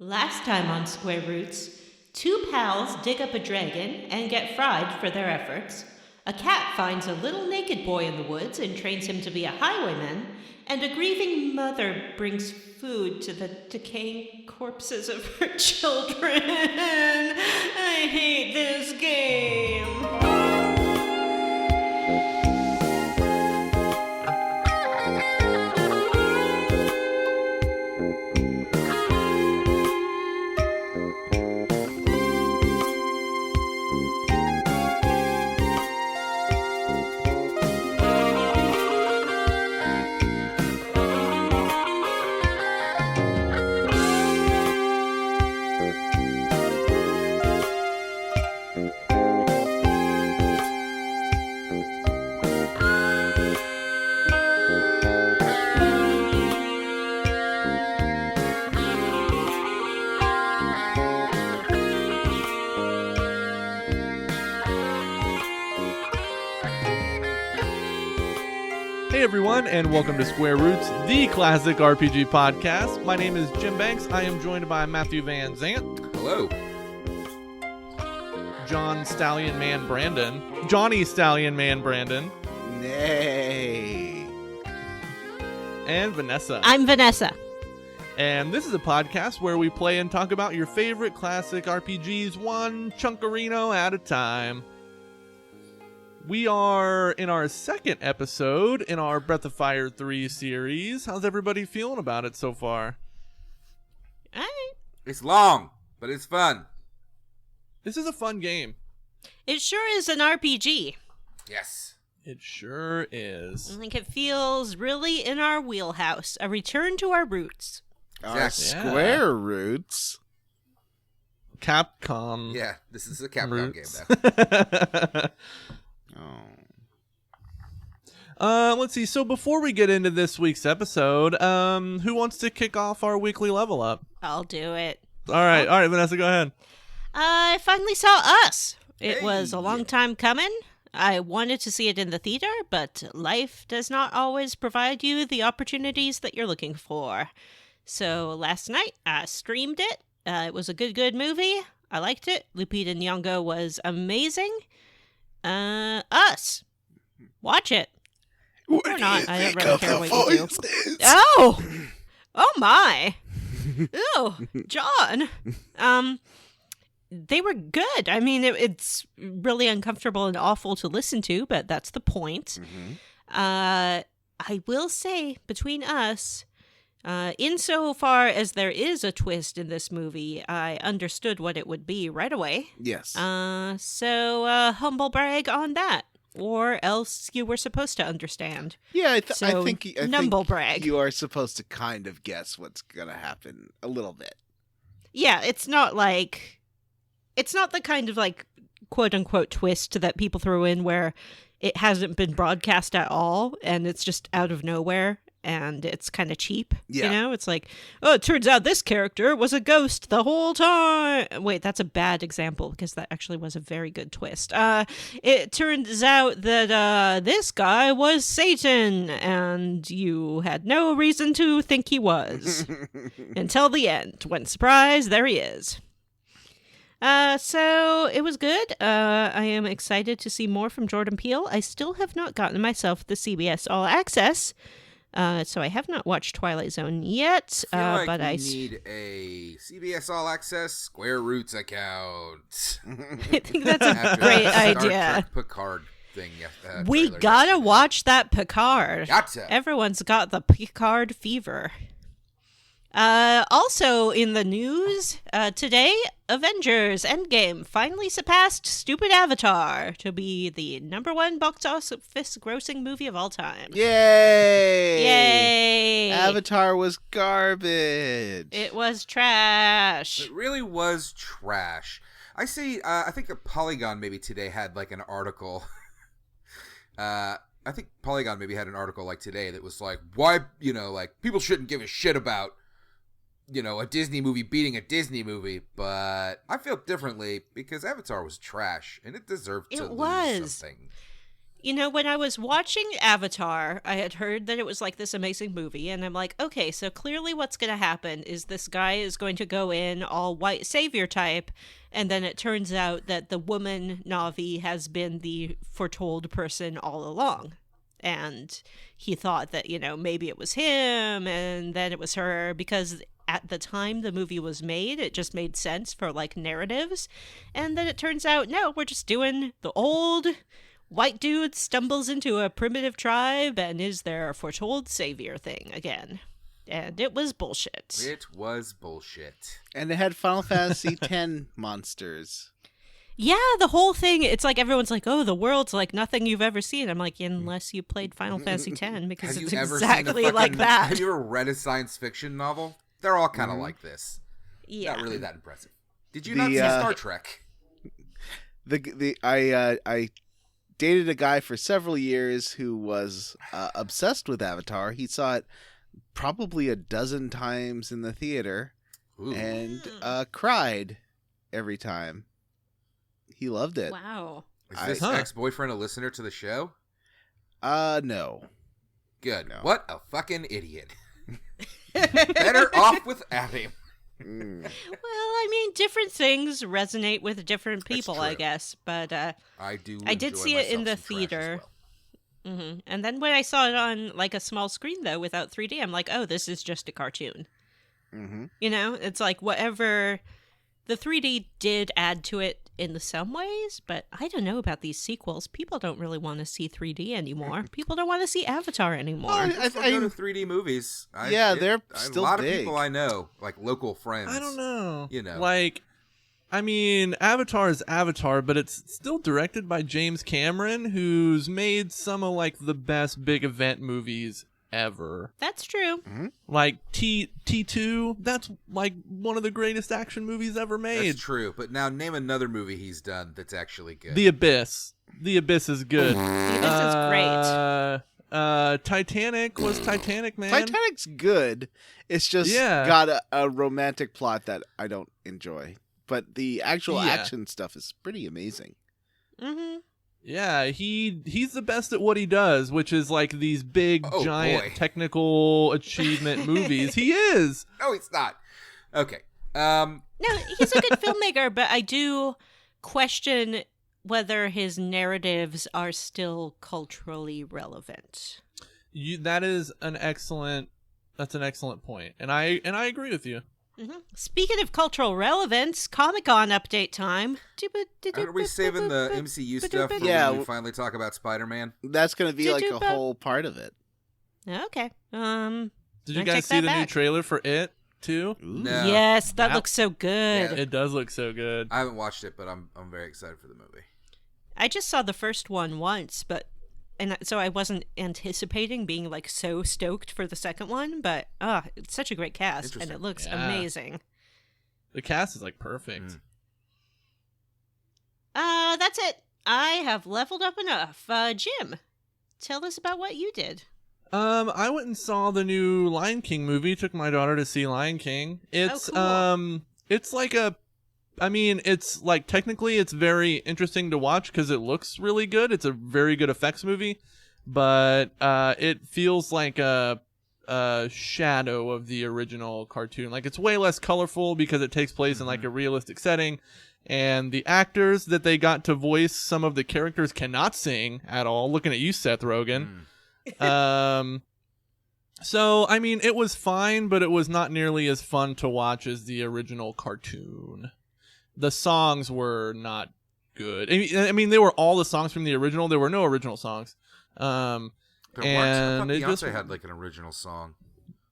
Last time on Square Roots, two pals dig up a dragon and get fried for their efforts. A cat finds a little naked boy in the woods and trains him to be a highwayman, and a grieving mother brings food to the decaying corpses of her children. I hate this game. Hey everyone, and welcome to Square Roots, the classic RPG podcast. My name is Jim Banks. I am joined by Matthew Van Zant. Hello. Johnny Stallion Man Brandon. Nay. And Vanessa. I'm Vanessa. And this is a podcast where we play and talk about your favorite classic RPGs one chunkarino at a time. We are in our second episode in our Breath of Fire 3 series. How's everybody feeling about it so far? All right. It's long, but it's fun. This is a fun game. It sure is an RPG. Yes. It sure is. I think it feels really in our wheelhouse. A return to our roots. Our Square Roots. Capcom. Yeah, this is a Capcom Roots. game, though. Let's see. So before we get into this week's episode, who wants to kick off our weekly level up? I'll do it. All right, Vanessa, go ahead. I finally saw Us. It was a long time coming. I wanted to see it in the theater, but life does not always provide you the opportunities that you're looking for. So last night, I streamed it. It was a good movie. I liked it. Lupita Nyong'o was amazing. Us. Watch it. What Or do not. you I don't think really of care the what you do. voices? Oh my. Ew, John. They were good. I mean, it's really uncomfortable and awful to listen to, but that's the point. Mm-hmm. I will say, between us, insofar as there is a twist in this movie, I understood what it would be right away. Yes. So humble brag on that. Or else you were supposed to understand. Yeah, I So, think numble brag. you are supposed to kind of guess what's gonna happen a little bit. Yeah, it's not the kind of like quote unquote twist that people throw in where it hasn't been broadcast at all and it's just out of nowhere and it's kind of cheap. Yeah. You know, it's like, oh, it turns out this character was a ghost the whole time. Wait, that's a bad example because that actually was a very good twist. It turns out that this guy was Satan and you had no reason to think he was until the end when, surprise, there he is. So it was good. I am excited to see more from Jordan Peele. I still have not gotten myself the CBS All Access, so I have not watched Twilight Zone yet. I feel like but we need a CBS All Access Square Roots account. I think that's a great idea. Star Trek Picard thing. We trailer gotta yesterday. watch that Picard. Gotcha. Everyone's got the Picard fever. Also in the news, today, Avengers Endgame finally surpassed stupid Avatar to be the #1 box office grossing movie of all time. Yay! Yay! Avatar was garbage. It was trash. It really was trash. I see. I think a Polygon maybe today had like an article. I think Polygon maybe had an article like today that was like, why, like people shouldn't give a shit about, a Disney movie beating a Disney movie, but I feel differently because Avatar was trash and it deserved to lose something. You know, when I was watching Avatar, I had heard that it was like this amazing movie, and I'm like, okay, so clearly what's going to happen is this guy is going to go in all white savior type, and then it turns out that the woman Na'vi has been the foretold person all along. And he thought that, you know, maybe it was him, and then it was her, because at the time the movie was made, it just made sense for, like, narratives. And then it turns out, no, we're just doing the old white dude stumbles into a primitive tribe and is their foretold savior thing again. And it was bullshit. It was bullshit. And it had Final Fantasy X monsters. Yeah, the whole thing, it's like everyone's like, oh, the world's like nothing you've ever seen. I'm like, unless you played Final Fantasy X, because Have it's you ever exactly seen like that. Have you ever read a science fiction novel? They're all kind of like this. Yeah. Not really that impressive. Did you not see Star Trek? I dated a guy for several years who was obsessed with Avatar. He saw it probably a dozen times in the theater. Ooh. And cried every time. He loved it. Wow. Is this ex-boyfriend a listener to the show? No. Good. No. What a fucking idiot. Better off without him. Mm. Well, I mean, different things resonate with different people, I true. guess. But I do. I did enjoy see it in myself the some trash as theater. well. And then when I saw it on like a small screen, though, without 3D, I'm like, oh, this is just a cartoon. Mm-hmm. You know, it's like whatever. The 3D did add to it in some ways, but I don't know about these sequels. People don't really want to see 3D anymore. People don't want to see Avatar anymore. Well, I go to 3D movies. They're still a lot big. of people I know, like local friends. I don't know. You know. Like, I mean, Avatar is Avatar, but it's still directed by James Cameron, who's made some of, like, the best big event movies ever. That's true. Like, T2, that's, like, one of the greatest action movies ever made. That's true. But now name another movie he's done that's actually good. The Abyss. The Abyss is good. This is great. Titanic was Titanic, man. Titanic's good. It's just got a romantic plot that I don't enjoy. But the actual action stuff is pretty amazing. Mm-hmm. Yeah, he's the best at what he does, which is like these big, giant technical achievement movies. He is. No, he's not. Okay. No, he's a good filmmaker, but I do question whether his narratives are still culturally relevant. That's an excellent point, and I agree with you. Speaking of cultural relevance, Comic-Con update time. Are we saving the MCU stuff for when we finally talk about Spider-Man? That's going to be like a whole part of it. Okay. Did you guys see the new trailer for It too? No. Yes, that looks so good. Yeah. It does look so good. I haven't watched it, but I'm very excited for the movie. I just saw the first one once, and so I wasn't anticipating being like so stoked for the second one, but it's such a great cast and it looks amazing. The cast is like perfect. That's it. I have leveled up enough. Jim, tell us about what you did. I went and saw the new Lion King movie. Took my daughter to see Lion King. It's cool. It's like it's like technically it's very interesting to watch because it looks really good. It's a very good effects movie, but it feels like a shadow of the original cartoon. Like, it's way less colorful because it takes place in like a realistic setting, and the actors that they got to voice some of the characters cannot sing at all. Looking at you, Seth Rogen. So, I mean, it was fine, but it was not nearly as fun to watch as the original cartoon. The songs were not good. I mean, they were all the songs from the original. There were no original songs. I thought Beyonce had like an original song.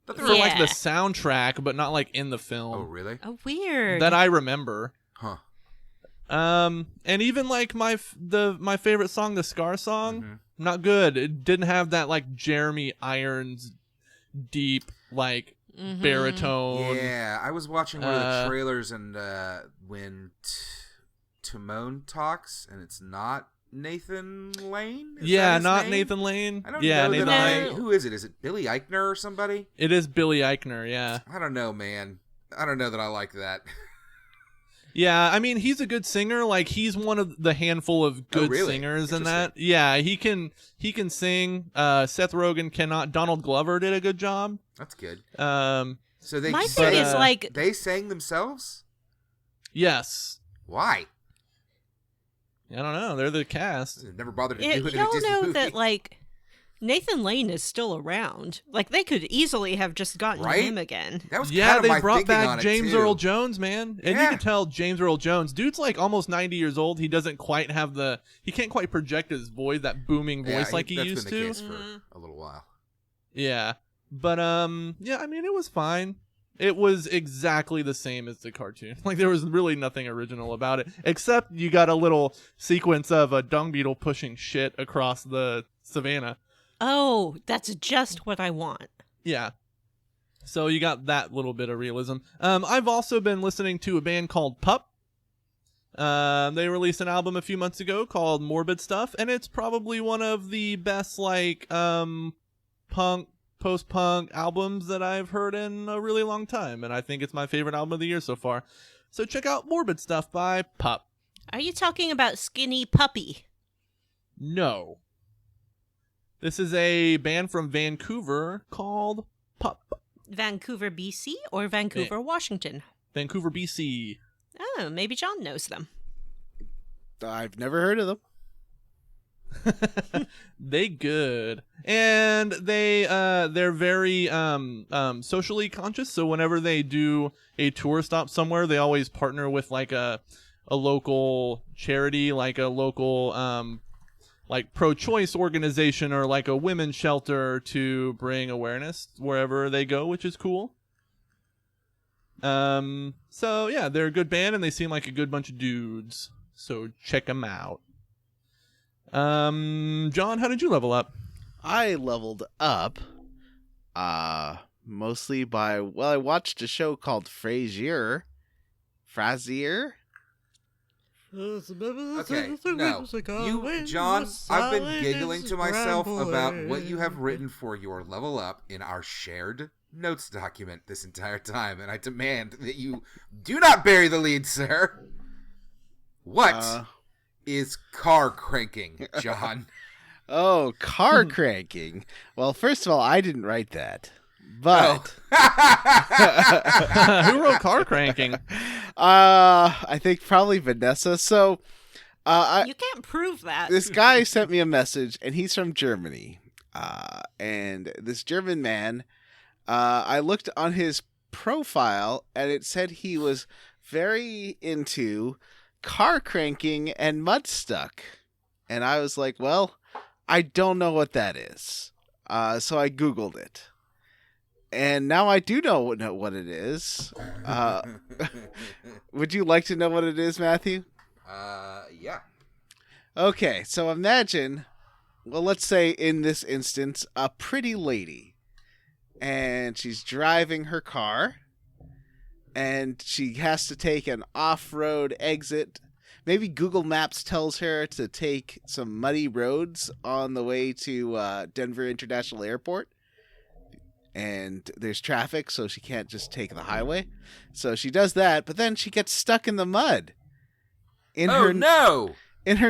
For like the soundtrack, but not like in the film. Oh, really? Oh, weird. That I remember. Huh. And even like my favorite song, the Scar song, not good. It didn't have that like Jeremy Irons deep like baritone. Yeah, I was watching one of the trailers, and when Timon talks, and it's not Nathan Lane. Is that his name? Nathan Lane. I don't know Nathan Lane. Lane. Who is it? Is it Billy Eichner or somebody? It is Billy Eichner. Yeah. I don't know, man. I don't know that I like that. Yeah, I mean, he's a good singer. Like, he's one of the handful of good singers in that. Yeah, he can sing. Seth Rogen cannot. Donald Glover did a good job. That's good. So they my thing is like they sang themselves. Yes. Why? I don't know. They're the cast. Never bothered to do it in a Disney y'all know movie. that like Nathan Lane is still around. Like they could easily have just gotten him again. That was yeah, kind of they my brought thinking on back it, James too. Earl Jones, man, and you can tell James Earl Jones, dude's like almost 90 years old. He doesn't quite have he can't quite project his voice, that booming voice like he used been the to. case for a little while. Yeah, but yeah, I mean, it was fine. It was exactly the same as the cartoon. Like, there was really nothing original about it, except you got a little sequence of a dung beetle pushing shit across the savannah. Oh, that's just what I want. Yeah. So you got that little bit of realism. I've also been listening to a band called Pup. They released an album a few months ago called Morbid Stuff, and it's probably one of the best, like, punk, post-punk albums that I've heard in a really long time, and I think it's my favorite album of the year so far. So check out Morbid Stuff by Pup. Are you talking about Skinny Puppy? No. This is a band from Vancouver called Pup. Vancouver, BC or Vancouver, Washington? Vancouver, BC. Oh, maybe John knows them. I've never heard of them. They good, and they're very socially conscious. So whenever they do a tour stop somewhere, they always partner with like a local charity, like a local like pro-choice organization or like a women's shelter to bring awareness wherever they go, which is cool. So yeah, they're a good band and they seem like a good bunch of dudes. So check them out. John, how did you level up? I leveled up mostly by, well, I watched a show called Frasier. Okay, no. You, John, I've been giggling to myself about what you have written for your level up in our shared notes document this entire time, and I demand that you do not bury the lead, sir. What is car cranking, John? Oh, car cranking. Well, first of all, I didn't write that. But who wrote car cranking? I think probably Vanessa. So you can't prove that. This guy sent me a message, and he's from Germany. And this German man, I looked on his profile, and it said he was very into car cranking and Mudstuck. And I was like, well, I don't know what that is. So I Googled it. And now I do know what it is. Would you like to know what it is, Matthew? Yeah. Okay, so imagine, well, let's say in this instance, a pretty lady. And she's driving her car. And she has to take an off-road exit. Maybe Google Maps tells her to take some muddy roads on the way to Denver International Airport. And there's traffic, so she can't just take the highway. So she does that, but then she gets stuck in the mud. In her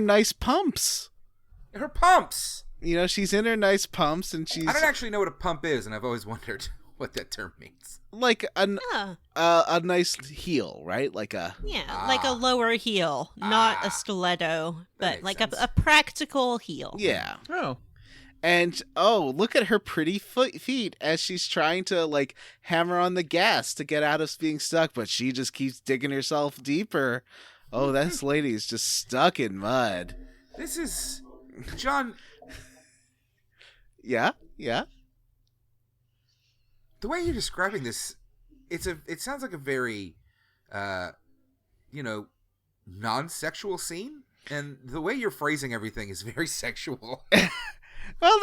nice pumps. Her pumps. You know, she's in her nice pumps, and she's... I don't actually know what a pump is, and I've always wondered what that term means. Like a nice heel, right? Like a... Yeah, like a lower heel, not a stiletto, but like a practical heel. Yeah. Oh. And, look at her pretty feet as she's trying to, like, hammer on the gas to get out of being stuck, but she just keeps digging herself deeper. Oh, this lady's just stuck in mud. This is... John... Yeah? The way you're describing this, it sounds like a very, non-sexual scene, and the way you're phrasing everything is very sexual. Well,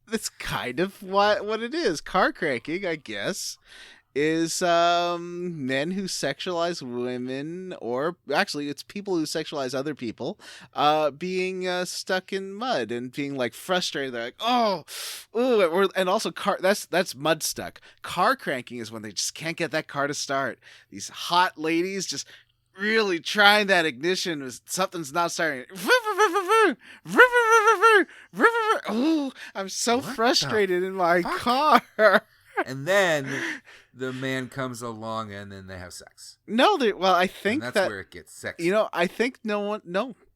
that's kind of what it is. Car cranking, I guess, is men who sexualize women, or actually it's people who sexualize other people, being stuck in mud and being like frustrated. They're like, and also that's mud stuck. Car cranking is when they just can't get that car to start. These hot ladies just really trying that ignition. Something's not starting. Oh, I'm so What frustrated in my fuck? car. And then the man comes along, and then they have sex. No, well, I think And that's that where it gets sexy. you know. I think no,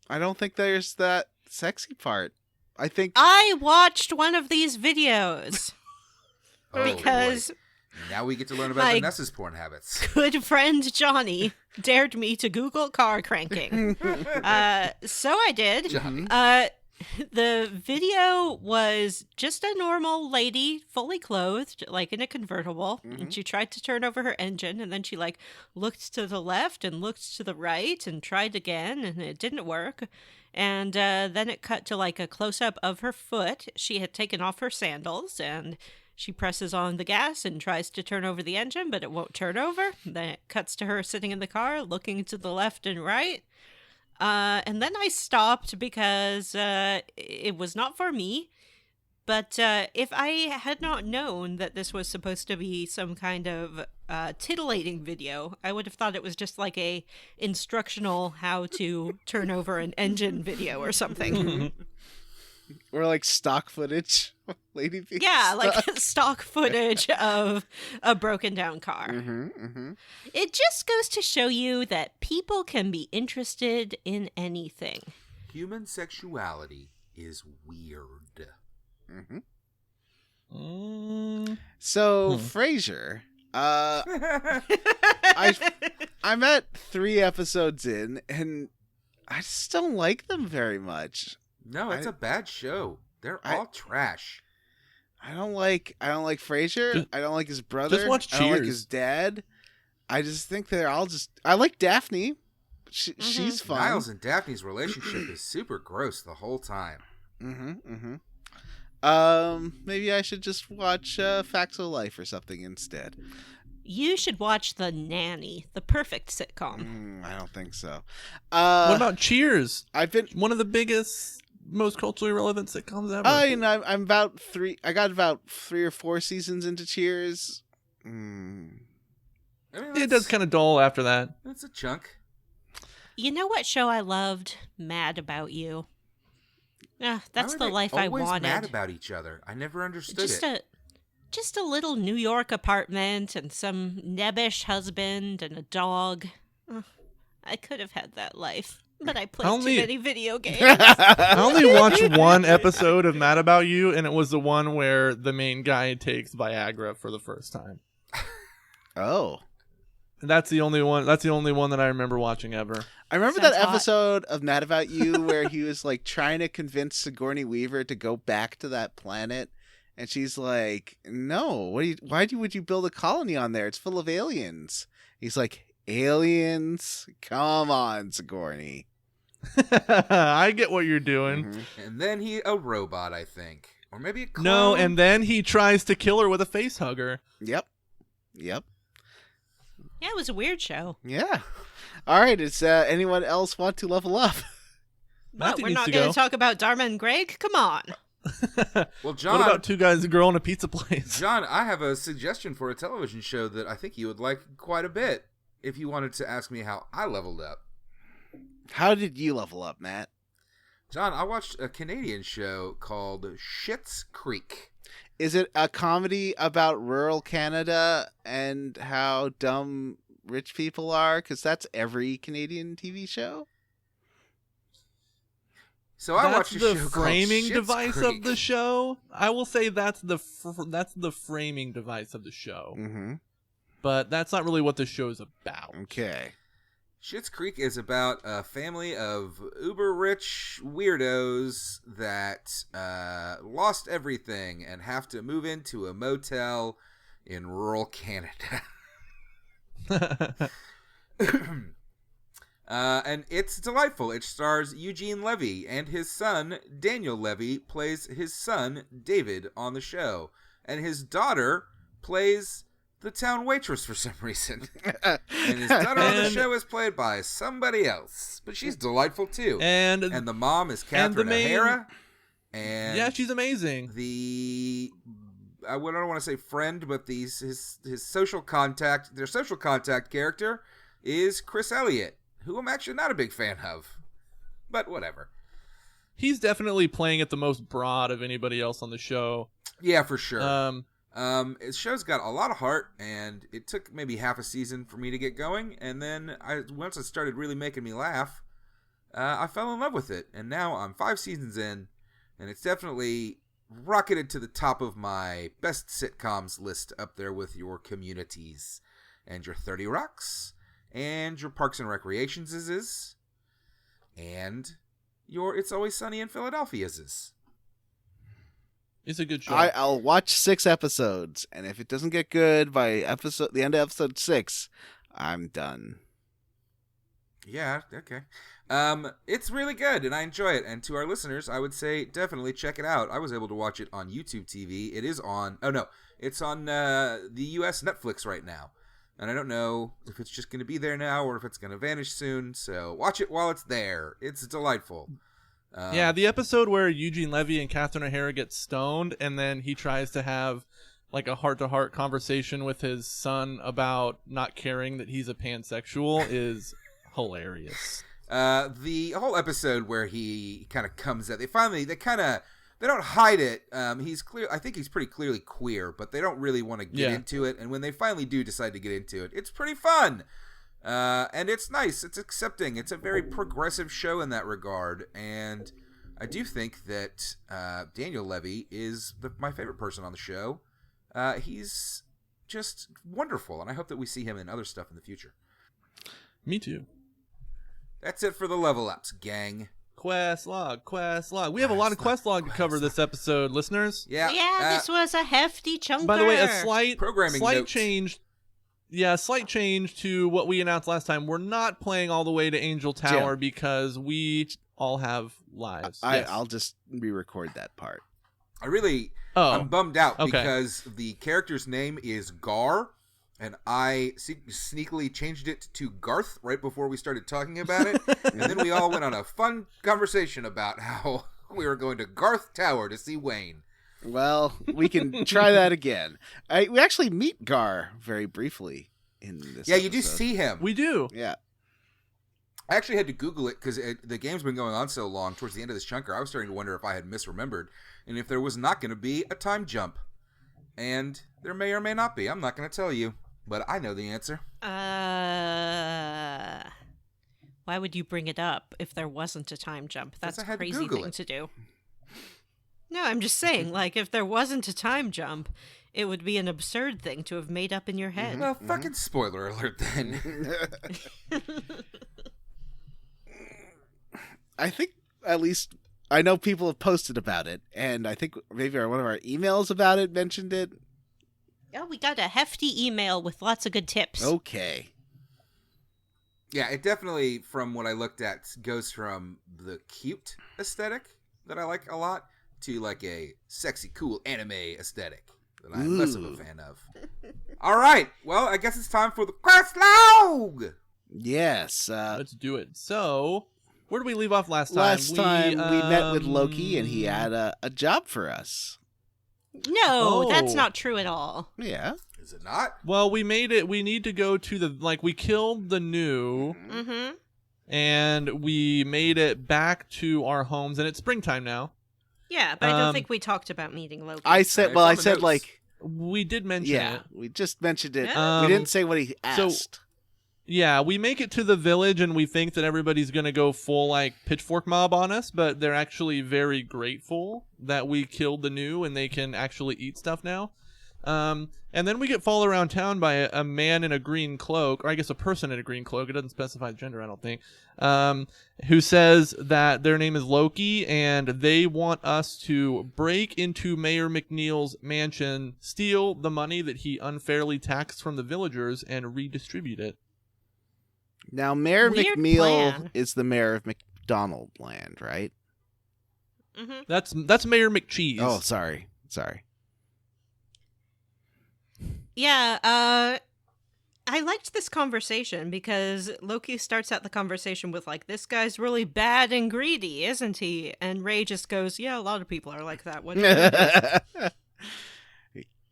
I don't think there's that sexy part. I think I watched one of these videos Oh, because boy. Now we get to learn about my- Vanessa's porn habits. good friend Johnny dared me to Google car cranking. So I did. Johnny. The video was just a normal lady, fully clothed, like in a convertible. And she tried to turn over her engine, and then she like looked to the left and looked to the right and tried again, and it didn't work. And then it cut to like a close-up of her foot. She had taken off her sandals, and she presses on the gas and tries to turn over the engine, but it won't turn over. Then it cuts to her sitting in the car, looking to the left and right. And then I stopped because it was not for me. But if I had not known that this was supposed to be some kind of titillating video, I would have thought it was just like a instructional how to turn over an engine video or something. or like stock footage, lady. Being Yeah, like stuck. stock footage of a broken down car. It just goes to show you that people can be interested in anything. Human sexuality is weird. So Frasier, I'm at 3 episodes in, and I just don't like them very much. No, it's a bad show. They're I- all trash. I don't like Frasier. Just- I don't like his brother. just watch I don't like Cheers. his dad. I just think they're all just. I like Daphne. She's fun. Niles and Daphne's relationship is super gross the whole time. Maybe I should just watch Facts of Life or something instead. You should watch The Nanny, the perfect sitcom. I don't think so. What about Cheers? I've been. One of the biggest, most culturally relevant sitcoms ever. You know, I'm about 3. I got about 3 or 4 seasons into Cheers. I mean, It does kind of dull after that. That's a chunk. You know what show I loved? Mad About You. That's Why the are they life I always wanted. mad about each other. I never understood it. Just a little New York apartment and some nebbish husband and a dog. I could have had that life, but I played too many video games. I only watched one episode of Mad About You, and it was the one where the main guy takes Viagra for the first time. Oh. That's the only one. That's the only one that I remember watching ever. I remember Sounds that hot. episode of Mad About You where he was like trying to convince Sigourney Weaver to go back to that planet, and she's like, "No, would you build a colony on there? It's full of aliens." He's like, "Aliens? Come on, Sigourney." I get what you're doing. And then he a robot, I think. Or maybe a clone. No, and then he tries to kill her with a face hugger. Yep. Yeah, it was a weird show. Yeah. All right. Is anyone else want to level up? But Matthew we're needs not to going go. to talk about Dharma and Greg? Come on. Well, John, What about 2 guys, a girl, and a pizza place? John, I have a suggestion for a television show that I think you would like quite a bit if you wanted to ask me how I leveled up. How did you level up, Matt? John, I watched a Canadian show called Schitt's Creek. Is it a comedy about rural Canada and how dumb rich people are? Because that's every Canadian TV show. So I That's watched a the show framing called Schitt's device Creek. of the show. I will say that's the framing device of the show. Mm-hmm. But that's not really what the show's about. Okay. Schitt's Creek is about a family of uber-rich weirdos that lost everything and have to move into a motel in rural Canada. And it's delightful. It stars Eugene Levy, and his son, Daniel Levy, plays his son, David, on the show. And his daughter plays the town waitress for some reason. And his daughter on the And- show is played by somebody else. But she's delightful, too. And the mom is and Catherine the main- O'Hara. And yeah, she's amazing. I don't want to say friend, but his social contact, their social contact character is Chris Elliott, who I'm actually not a big fan of. But whatever. He's definitely playing it the most broad of anybody else on the show. Yeah, for sure. His show's got a lot of heart, and it took maybe half a season for me to get going. And then once it started really making me laugh, I fell in love with it. And now I'm 5 seasons in, and it's definitely rocketed to the top of my best sitcoms list, up there with your Communities and your 30 Rocks and your Parks and Recreations and your It's Always Sunny in Philadelphia It's a good show. I'll watch 6 episodes, and if it doesn't get good by the end of episode 6, I'm done. Yeah, okay. It's really good, and I enjoy it. And to our listeners, I would say definitely check it out. I was able to watch it on YouTube TV. It is on... Oh, no. It's on the U.S. Netflix right now. And I don't know if it's just going to be there now or if it's going to vanish soon. So watch it while it's there. It's delightful. Yeah, the episode where Eugene Levy and Catherine O'Hara get stoned, and then he tries to have like a heart-to-heart conversation with his son about not caring that he's a pansexual is hilarious. The whole episode where he kind of comes out, they don't hide it. He's clear. I think he's pretty clearly queer, but they don't really want to get into it. And when they finally do decide to get into it, it's pretty fun. And it's nice. It's accepting. It's a very progressive show in that regard. And I do think that Daniel Levy is my favorite person on the show. He's just wonderful, and I hope that we see him in other stuff in the future. Me too. That's it for the level ups, gang. Quest log. We have a lot of quest log to cover this episode, listeners. Yeah. This was a hefty chunker. By the way, a slight note. change. Yeah, slight change to what we announced last time. We're not playing all the way to Angel Tower because we all have lives. I'll just re-record that part. I'm bummed out because the character's name is Garr, and I sneakily changed it to Garth right before we started talking about it. And then we all went on a fun conversation about how we were going to Garth Tower to see Wayne. Well, we can try that again. We actually meet Garr very briefly in this episode. You do see him. We do. Yeah. I actually had to Google it because the game's been going on so long. Towards the end of this chunker, I was starting to wonder if I had misremembered and if there was not going to be a time jump. And there may or may not be. I'm not going to tell you, but I know the answer. Why would you bring it up if there wasn't a time jump? That's a crazy thing to do. No, I'm just saying, like, if there wasn't a time jump, it would be an absurd thing to have made up in your head. Well, fucking spoiler alert then. I think at least I know people have posted about it, and I think maybe one of our emails about it mentioned it. Oh, we got a hefty email with lots of good tips. Okay. Yeah, it definitely, from what I looked at, goes from the cute aesthetic that I like a lot to like a sexy, cool anime aesthetic that I'm less of a fan of. All right, well, I guess it's time for the quest log! Yes. Let's do it. So, where did we leave off last time? Last time we met with Loki, and he had a job for us. No, that's not true at all. Yeah. Is it not? Well, we made it. We need to go to we killed the new, and we made it back to our homes, and it's springtime now. Yeah, but I don't think we talked about meeting Loki. I said like... We did mention it. We just mentioned it. Yeah. We didn't say what he asked. Yeah, we make it to the village, and we think that everybody's going to go full, like, pitchfork mob on us, but they're actually very grateful that we killed the new, and they can actually eat stuff now. And then we get followed around town by a man in a green cloak, or I guess a person in a green cloak, it doesn't specify gender, I don't think, who says that their name is Loki, and they want us to break into Mayor McNeil's mansion, steal the money that he unfairly taxed from the villagers, and redistribute it. Now, Mayor Weird McNeil plan. is the mayor of McDonald Land, right? Mm-hmm. That's Mayor McCheese. Oh, sorry. Yeah, I liked this conversation because Loki starts out the conversation with, like, this guy's really bad and greedy, isn't he? And Ray just goes, yeah, a lot of people are like that. What do you mean?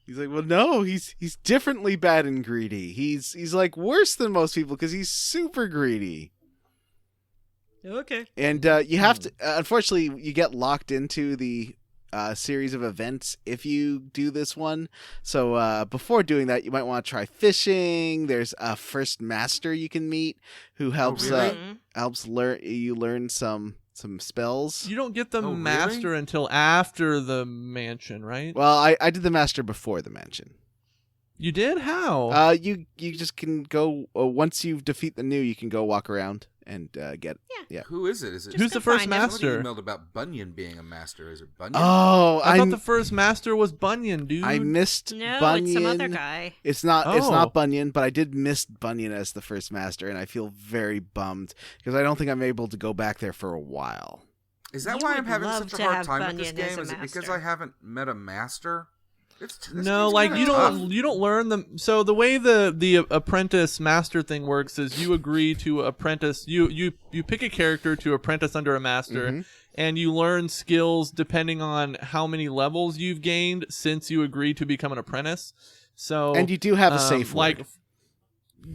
He's like, well, no, he's differently bad and greedy. He's like worse than most people because he's super greedy. Okay. And you have to, unfortunately, you get locked into the series of events if you do this one. So before doing that, you might want to try fishing. There's a first master you can meet who helps really? learn some spells. You don't get the really? master until after the mansion, right? Well, I did the master before the mansion. You did? How? You just can go once you defeat the new. You can go walk around and get. Yeah. Who is it? Is it Just Who's go the first find him. master? Somebody emailed about Bunyan being a master. Is it Bunyan? Oh, I thought the first master was Bunyan, dude. I missed No, Bunyan. it's some other guy. It's not Oh. Bunyan, but I did miss Bunyan as the first master, and I feel very bummed because I don't think I'm able to go back there for a while. Is that You why I'm would having love such a to hard have time with this Bunyan as game? a Is it because master. I haven't met a master? This No, game's like kinda you tough. don't learn them. So the way the apprentice master thing works is you agree to apprentice. You pick a character to apprentice under a master, Mhm. and you learn skills depending on how many levels you've gained since you agreed to become an apprentice. So And you do have a safe like. word.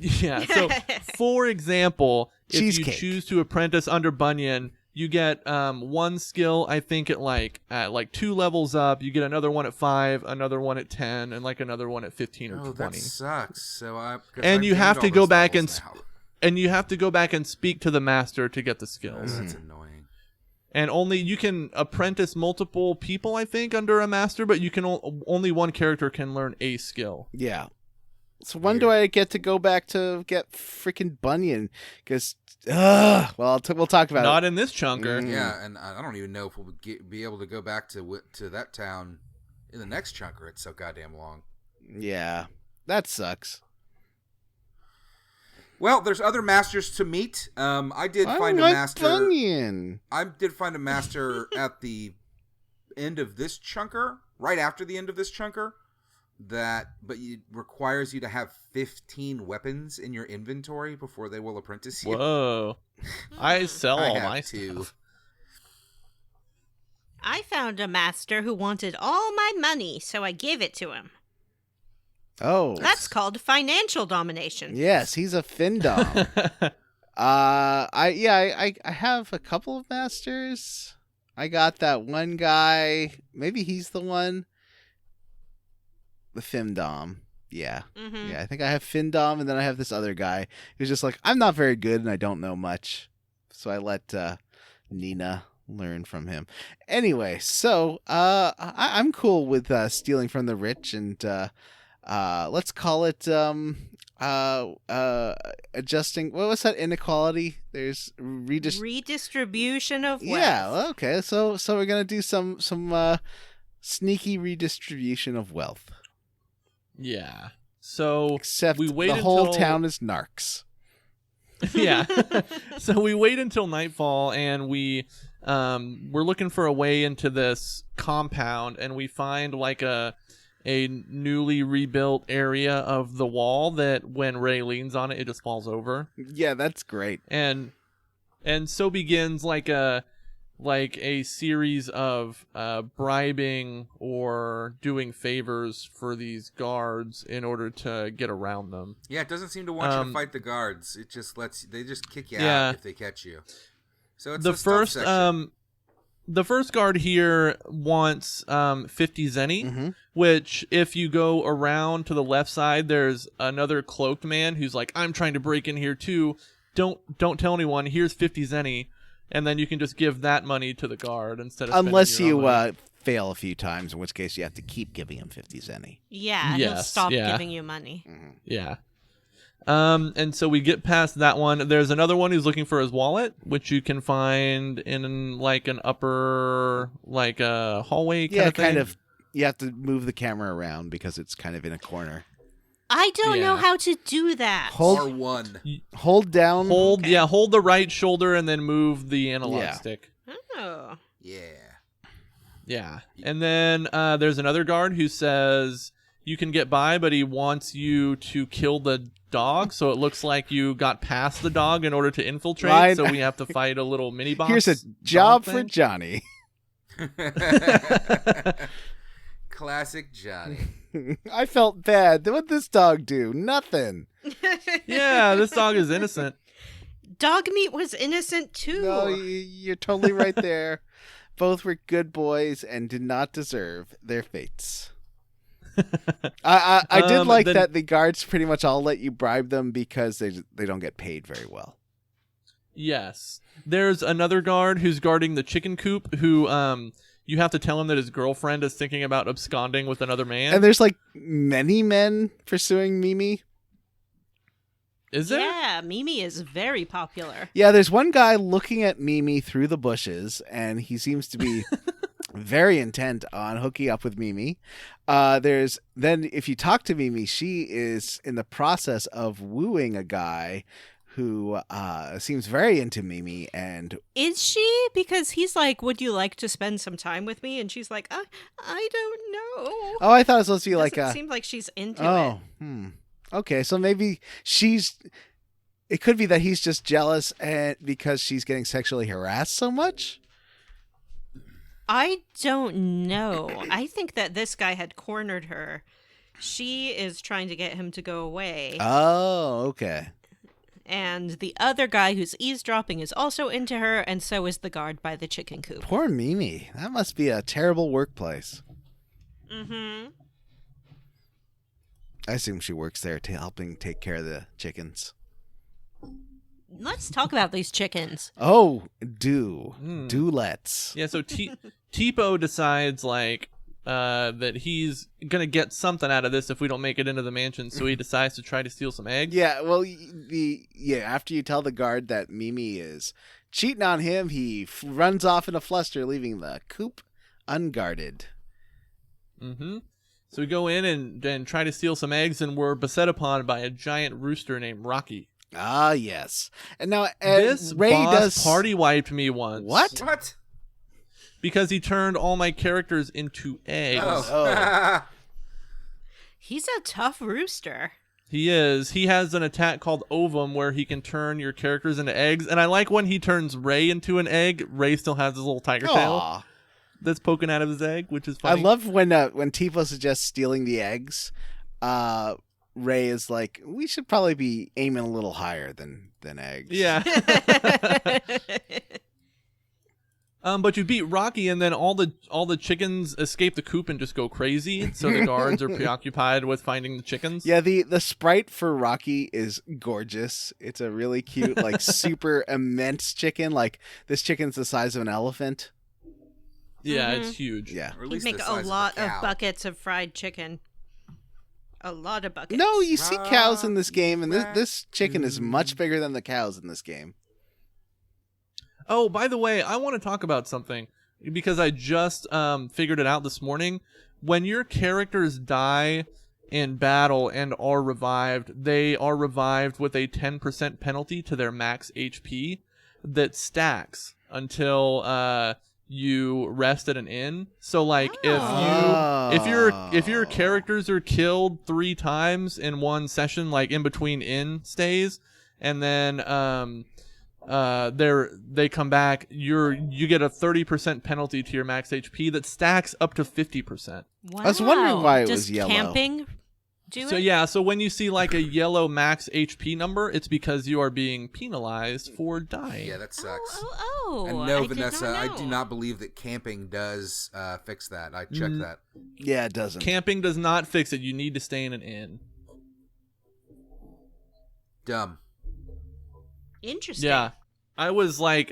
Yeah. So for example, if you Cheesecake. choose to apprentice under Bunyan, you get one skill, I think, at like 2 levels up. You get another one at 5, another one at 10, and like another one at 15 or Oh, 20. that sucks. So And you have to go back and now. And you have to go back and speak to the master to get the Oh, skills. that's annoying. And only you can apprentice multiple people, I think, under a master, but you can only one character can learn a skill. Yeah. So when do I get to go back to get freaking Bunyan? Because, well, we'll talk about Not it. in this chunker. Mm. Yeah, and I don't even know if we'll be able to go back to that town in the next chunker. It's so goddamn long. Yeah, that sucks. Well, there's other masters to meet. I did find a like master. Bunyan. I did find a master at the end of this chunker, right after the end of this chunker. But it requires you to have 15 weapons in your inventory before they will apprentice you. Whoa. I sell I all have my two. stuff. I found a master who wanted all my money, so I gave it to him. Oh, That's called financial domination. yes, he's a Findom. I have a couple of masters. I got that one guy. Maybe he's the one. The Findom. Yeah. Mm-hmm. Yeah, I think I have Findom, and then I have this other guy who's just like, I'm not very good and I don't know much. So I let Nina learn from him. Anyway, so I'm cool with stealing from the rich, and let's call it adjusting. What was that inequality? There's Redistribution of wealth. Yeah, okay. So we're gonna do some sneaky redistribution of wealth. Yeah. So Except we wait the whole until- town is narcs. yeah. So we wait until nightfall, and we're looking for a way into this compound, and we find like a newly rebuilt area of the wall that when Ray leans on it, it just falls over. Yeah, that's great. And so begins like a series of bribing or doing favors for these guards in order to get around them. Yeah, it doesn't seem to want you to fight the guards. It just they just kick you Yeah. out if they catch you. So it's The a stealth section. the first guard here wants 50 zenny, Mm-hmm. which if you go around to the left side, there's another cloaked man who's like, I'm trying to break in here too. Don't tell anyone. Here's 50 zenny. And then you can just give that money to the guard instead of spending Unless your own you money. fail a few times, in which case you have to keep giving him 50 zenny. Yeah, he'll Yes, stop yeah. giving you money. Yeah. And so we get past that one. There's another one who's looking for his wallet, which you can find in like an upper, like a hallway kind Yeah, of thing. kind of. You have to move the camera around because it's kind of in a corner. I don't know Yeah. how to do that. Hold- R1. Hold down. Hold Okay. hold the right shoulder and then move the analog Yeah. stick. Oh. Yeah. Yeah. And then there's another guard who says you can get by, but he wants you to kill the dog, so it looks like you got past the dog in order to infiltrate, Right. so we have to fight a little mini boss. Here's a job dog for thing. Johnny. Classic Johnny. I felt bad. What'd this dog do? Nothing. Yeah, this dog is innocent. Dog meat was innocent too. No, you're totally right there. Both were good boys and did not deserve their fates. I did like that the guards pretty much all let you bribe them because they don't get paid very well. Yes. There's another guard who's guarding the chicken coop who you have to tell him that his girlfriend is thinking about absconding with another man. And there's like many men pursuing Mimi. Is there? Yeah, Mimi is very popular. Yeah, there's one guy looking at Mimi through the bushes, and he seems to be very intent on hooking up with Mimi. If you talk to Mimi, she is in the process of wooing a guy who seems very into Mimi. And is she? Because he's like, would you like to spend some time with me? And she's like, I don't know. Oh, I thought it was supposed to be like it seems like she's into it. Oh, okay, so maybe it could be that he's just jealous because she's getting sexually harassed so much. I don't know. I think that this guy had cornered her. She is trying to get him to go away. Oh, okay. And the other guy who's eavesdropping is also into her, and so is the guard by the chicken coop. Poor Mimi. That must be a terrible workplace. Mm-hmm. I assume she works there helping take care of the chickens. Let's talk about these chickens. Oh, let's. Yeah, so Tipo decides that he's gonna get something out of this if we don't make it into the mansion, so he decides to try to steal some eggs. Yeah, well, after you tell the guard that Mimi is cheating on him, he runs off in a fluster, leaving the coop unguarded. Mm-hmm. So we go in and try to steal some eggs, and we're beset upon by a giant rooster named Rocky. Ah, yes. And now this Ray boss party wiped me once. What? Because he turned all my characters into eggs. Oh. He's a tough rooster. He is. He has an attack called Ovum where he can turn your characters into eggs. And I like when he turns Ray into an egg, Ray still has his little tiger tail that's poking out of his egg, which is funny. I love when Tipo suggests stealing the eggs. Ray is like, we should probably be aiming a little higher than eggs. Yeah. But you beat Rocky, and then all the chickens escape the coop and just go crazy. So the guards are preoccupied with finding the chickens. Yeah, the sprite for Rocky is gorgeous. It's a really cute, like super immense chicken. Like this chicken's the size of an elephant. Yeah, it's huge. Yeah, He'd make a lot of buckets of fried chicken. A lot of buckets. No, you see cows in this game, and this chicken is much bigger than the cows in this game. Oh, by the way, I want to talk about something because I just figured it out this morning. When your characters die in battle and are revived, they are revived with a 10% penalty to their max HP that stacks until you rest at an inn. So like if your characters are killed 3 times in one session, like in between inn stays, and then they come back, you get a 30% penalty to your max HP that stacks up to 50%. Wow. I was wondering why it Does was yellow. Camping do So it? yeah, so when you see like a yellow max HP number, it's because you are being penalized for dying. Yeah, that sucks. Oh. And no, I did Vanessa, not I know. do not believe that camping does fix that. I checked that. Yeah, it doesn't. Camping does not fix it. You need to stay in an inn. Dumb. Interesting. Yeah. I was like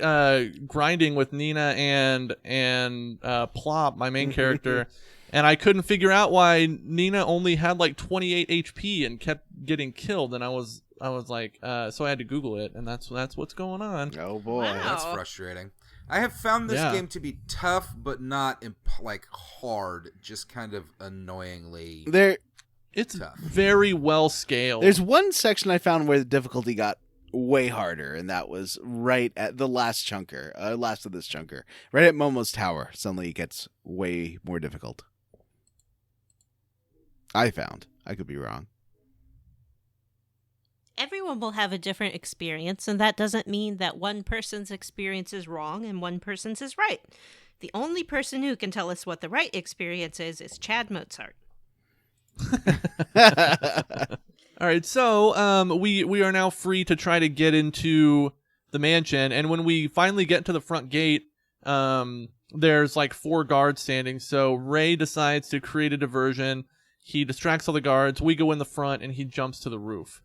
grinding with Nina and Plop, my main character, and I couldn't figure out why Nina only had like 28 HP and kept getting killed, and I was like, so I had to Google it, and that's what's going on. Oh boy. Wow. That's frustrating. I have found this Yeah. game to be tough, but not like hard. Just kind of annoyingly. It's tough. very well scaled. There's one section I found where the difficulty got way harder, and that was right at the last of this chunker. Right at Momo's tower, suddenly it gets way more difficult. I found. I could be wrong. Everyone will have a different experience, and that doesn't mean that one person's experience is wrong and one person's is right. The only person who can tell us what the right experience is Chad Mozart. All right, so we are now free to try to get into the mansion. And when we finally get to the front gate, there's like 4 guards standing. So Ray decides to create a diversion. He distracts all the guards. We go in the front, and he jumps to the roof.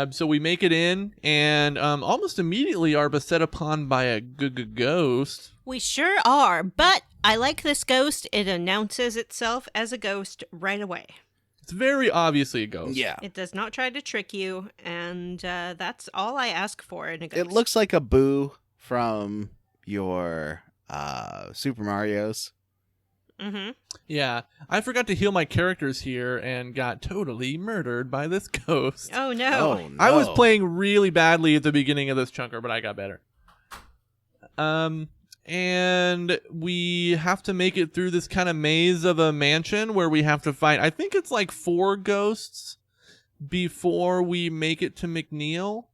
So we make it in, and almost immediately are beset upon by a ghost. We sure are, but I like this ghost. It announces itself as a ghost right away. It's very obviously a ghost. Yeah. It does not try to trick you, and that's all I ask for in a ghost. It looks like a Boo from your Super Mario's. Mm-hmm. Yeah, I forgot to heal my characters here and got totally murdered by this ghost. Oh, no. Oh, no. I was playing really badly at the beginning of this chunker, but I got better. And we have to make it through this kind of maze of a mansion where we have to fight, I think it's like 4 ghosts before we make it to McNeil.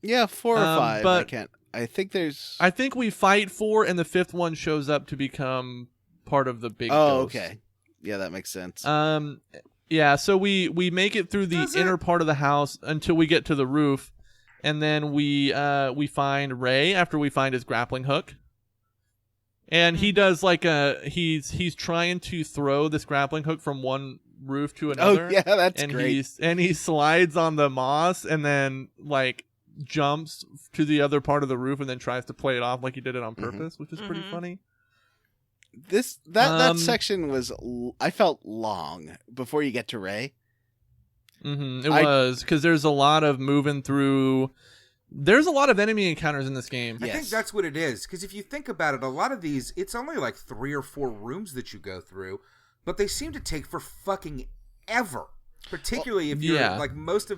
Yeah, 4 or 5. but I think there's... I think we fight 4, and the 5th one shows up to become part of the big ghost. Okay. Yeah, that makes sense. Yeah, so we make it through the inner part of the house until we get to the roof, and then we find Ray after we find his grappling hook. And he does like he's trying to throw this grappling hook from one roof to another. Oh, yeah, that's and great. He slides on the moss and then like jumps to the other part of the roof and then tries to play it off like he did it on purpose, which is pretty funny. That section was, I felt, long before you get to Ray. Mm-hmm. It was, because there's a lot of moving through. There's a lot of enemy encounters in this game. I think that's what it is, because if you think about it, a lot of these, it's only like 3 or 4 rooms that you go through, but they seem to take for fucking ever. Particularly if you're, like, most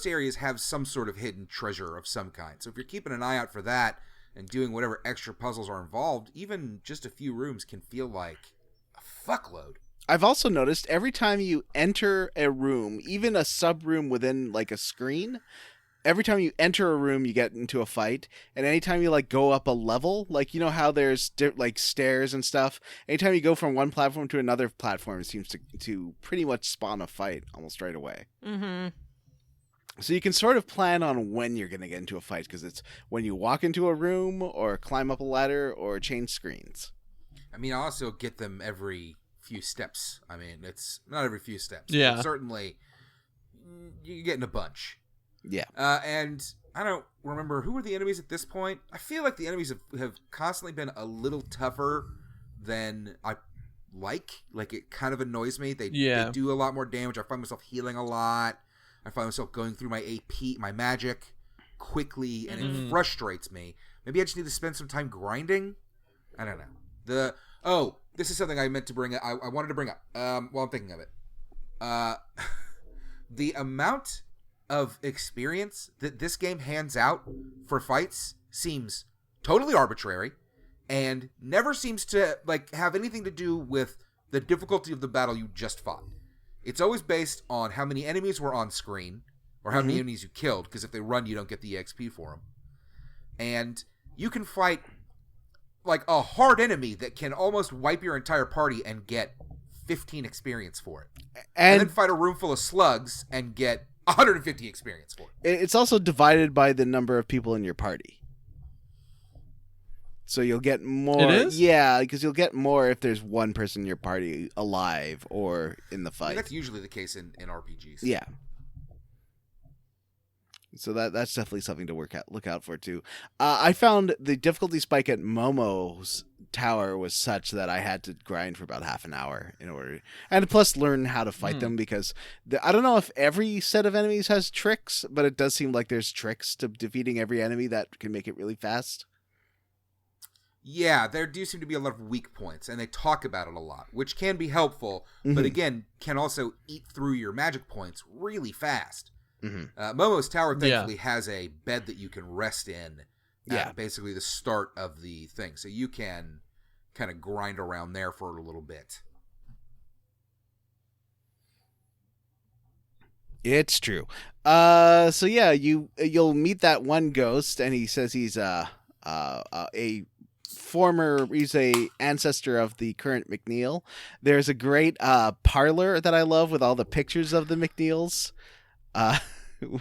areas have some sort of hidden treasure of some kind. So if you're keeping an eye out for that, and doing whatever extra puzzles are involved, even just a few rooms can feel like a fuckload. I've also noticed every time you enter a room, even a sub-room within like a screen, every time you enter a room you get into a fight, and anytime you like go up a level, like you know how there's like stairs and stuff, anytime you go from one platform to another platform, it seems to pretty much spawn a fight almost right away. Mm-hmm. So you can sort of plan on when you're going to get into a fight, because it's when you walk into a room or climb up a ladder or change screens. I mean, I also get them every few steps. I mean, it's not every few steps. Yeah. But certainly, you get in a bunch. Yeah. And I don't remember, who were the enemies at this point? I feel like the enemies have constantly been a little tougher than I like. Like, it kind of annoys me. They do a lot more damage. I find myself healing a lot. I find myself going through my AP, my magic, quickly, and it frustrates me. Maybe I just need to spend some time grinding? I don't know. This is something I meant to bring up. I wanted to bring up while I'm thinking of it. The amount of experience that this game hands out for fights seems totally arbitrary and never seems to like have anything to do with the difficulty of the battle you just fought. It's always based on how many enemies were on screen or how many enemies you killed, because if they run, you don't get the EXP for them. And you can fight like a hard enemy that can almost wipe your entire party and get 15 experience for it. And then fight a room full of slugs and get 150 experience for it. It's also divided by the number of people in your party. So you'll get more. It is? Yeah, because you'll get more if there's one person in your party alive or in the fight. I mean, that's usually the case in RPGs. Yeah. So that's definitely something to look out for too. I found the difficulty spike at Momo's tower was such that I had to grind for about half an hour in order, and plus learn how to fight them, because I don't know if every set of enemies has tricks, but it does seem like there's tricks to defeating every enemy that can make it really fast. Yeah, there do seem to be a lot of weak points, and they talk about it a lot, which can be helpful, but again, can also eat through your magic points really fast. Momo's tower thankfully has a bed that you can rest in at basically the start of the thing, so you can kind of grind around there for a little bit. It's true. So yeah, you'll meet that one ghost, and he says he's a ancestor of the current McNeil. There's a great parlor that I love with all the pictures of the McNeils.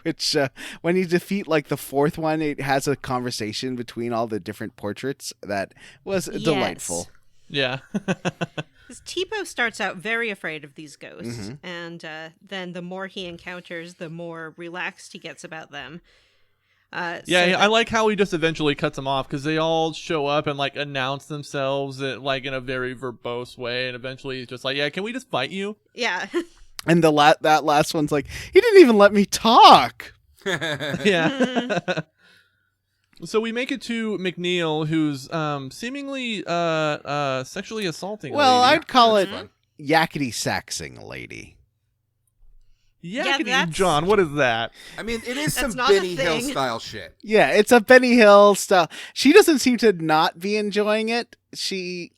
which when you defeat like the fourth one, it has a conversation between all the different portraits that was delightful. Yeah. Because Tipo starts out very afraid of these ghosts, and then the more he encounters, the more relaxed he gets about them. I like how he just eventually cuts them off because they all show up and like announce themselves like in a very verbose way, and eventually he's just like, "Yeah, can we just fight you?" Yeah. And that last one's like, he didn't even let me talk. Yeah. So we make it to McNeil, who's seemingly sexually assaulting. Well, a lady. I'd call it Fun. Yakkidy Saxxing lady. Yakkidy, that's- John, what is that? I mean, it is some not a Benny Hill thing. style shit. Yeah, it's a Benny Hill style. She doesn't seem to not be enjoying it.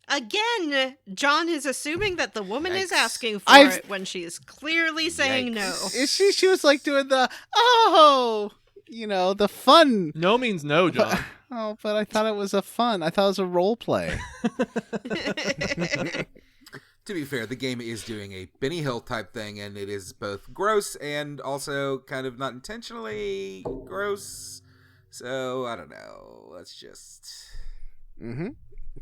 Again, John is assuming that the woman is Yikes. asking for I've- it when she is clearly saying no. She was like doing the the fun. No means no, John. Oh, but I thought it was I thought it was a role play. To be fair, the game is doing a Benny Hill type thing, and it is both gross and also kind of not intentionally gross. So, I don't know. Let's just...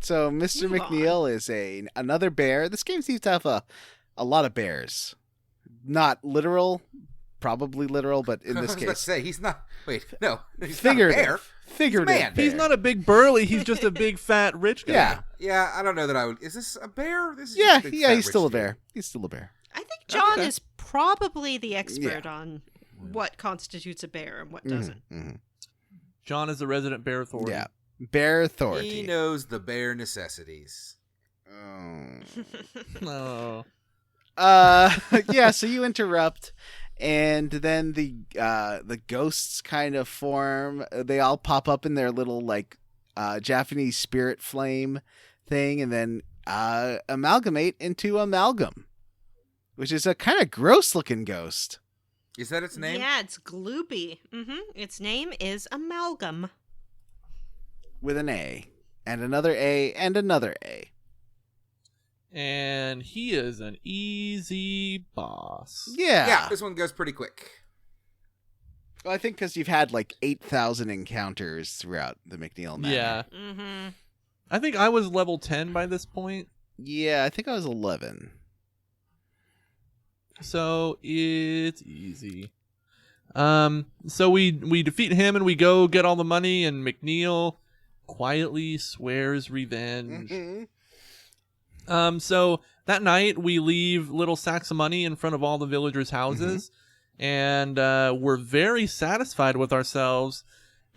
So Mr. Move McNeil is another bear. This game seems to have a lot of bears. Not literal, probably literal, but in I this was about to case, say, he's not... Wait, no. He's figurative. not a bear. Figurative. man. bear. He's not a big burly. He's just a big fat rich guy. Yeah, Yeah, I don't know that I would... Is this a bear? This is yeah, just a big fat he's still a rich dude. bear. He's still a bear. I think John Okay. is probably the expert on what constitutes a bear and what doesn't. John is the resident bear authority. Yeah, bear authority. He knows the bear necessities. Oh. Yeah. So you interrupt, and then the ghosts kind of form. They all pop up in their little like Japanese spirit flame thing, and then amalgamate into Amalgam, which is a kind of gross looking ghost. Is that its name? Yeah, it's gloopy. Its name is Amalgam. With an A, and another A, and another A. And he is an easy boss. Yeah, this one goes pretty quick. Well, I think because you've had like 8,000 encounters throughout the McNeil Manor. Yeah. Mm-hmm. I think I was level 10 by this point. Yeah, I think I was 11. So it's easy. So we defeat him and we go get all the money, and McNeil quietly swears revenge. So that night we leave little sacks of money in front of all the villagers' houses, and we're very satisfied with ourselves.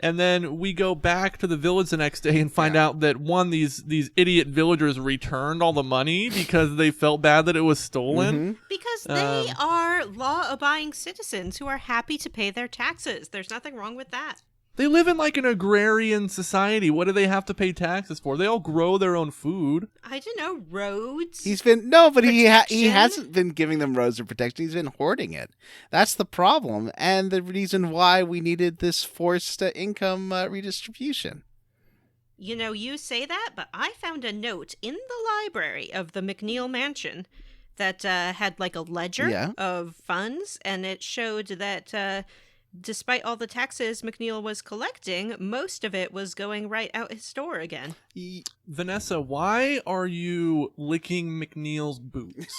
And then we go back to the village the next day and find out that these idiot villagers returned all the money because they felt bad that it was stolen. Because they are law-abiding citizens who are happy to pay their taxes. There's nothing wrong with that. They live in like an agrarian society. What do they have to pay taxes for? They all grow their own food. I don't know, roads? He Protection? hasn't been giving them roads of protection. He's been hoarding it. That's the problem, and the reason why we needed this forced income redistribution. You know, you say that, but I found a note in the library of the McNeil Mansion that had like a ledger of funds, and it showed that despite all the taxes McNeil was collecting, most of it was going right out his door again. Vanessa, why are you licking McNeil's boots?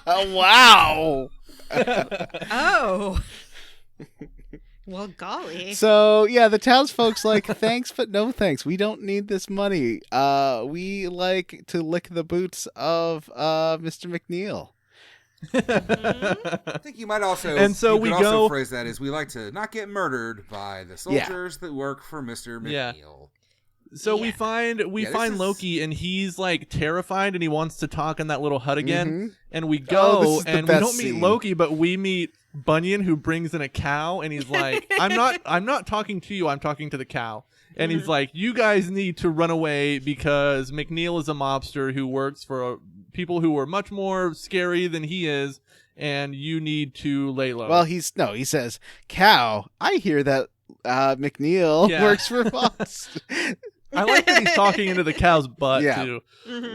Wow. Oh. Well, golly. So, yeah, the townsfolk's like, thanks, but no thanks. We don't need this money. We like to lick the boots of Mr. McNeil. I think you might also also phrase that as we like to not get murdered by the soldiers that work for Mr. McNeil. So we find Loki, and he's like terrified, and he wants to talk in that little hut again. And we go, and we don't meet Loki, but we meet Bunyan, who brings in a cow, and he's like, I'm not talking to you, I'm talking to the cow. And he's like, you guys need to run away because McNeil is a mobster who works for people who are much more scary than he is, and you need to lay low. Well, he says, cow, I hear that McNeil works for Fox. I like that he's talking into the cow's butt too.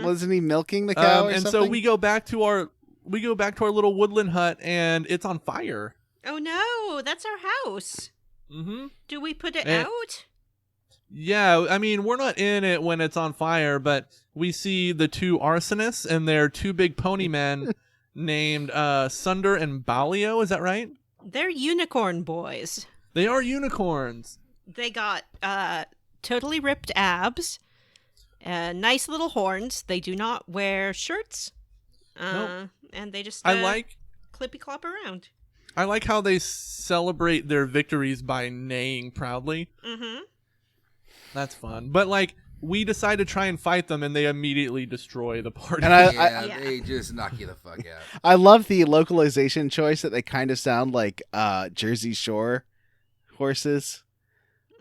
Wasn't he milking the cow or and something? so we go back to our little woodland hut, and it's on fire. Oh no, that's our house. Mm-hmm. Do we put it And- out? Yeah, I mean, we're not in it when it's on fire, but we see the two arsonists and their two big pony men named Sunder and Balio. Is that right? They're unicorn boys. They are unicorns. They got totally ripped abs, nice little horns. They do not wear shirts, Nope. and they just I like clippy clop around. how they celebrate their victories by neighing proudly. Mm-hmm. That's fun. But like, we decide to try and fight them, and they immediately destroy the party. And Yeah. They just knock you the fuck out. I love the localization choice that they kind of sound like Jersey Shore horses.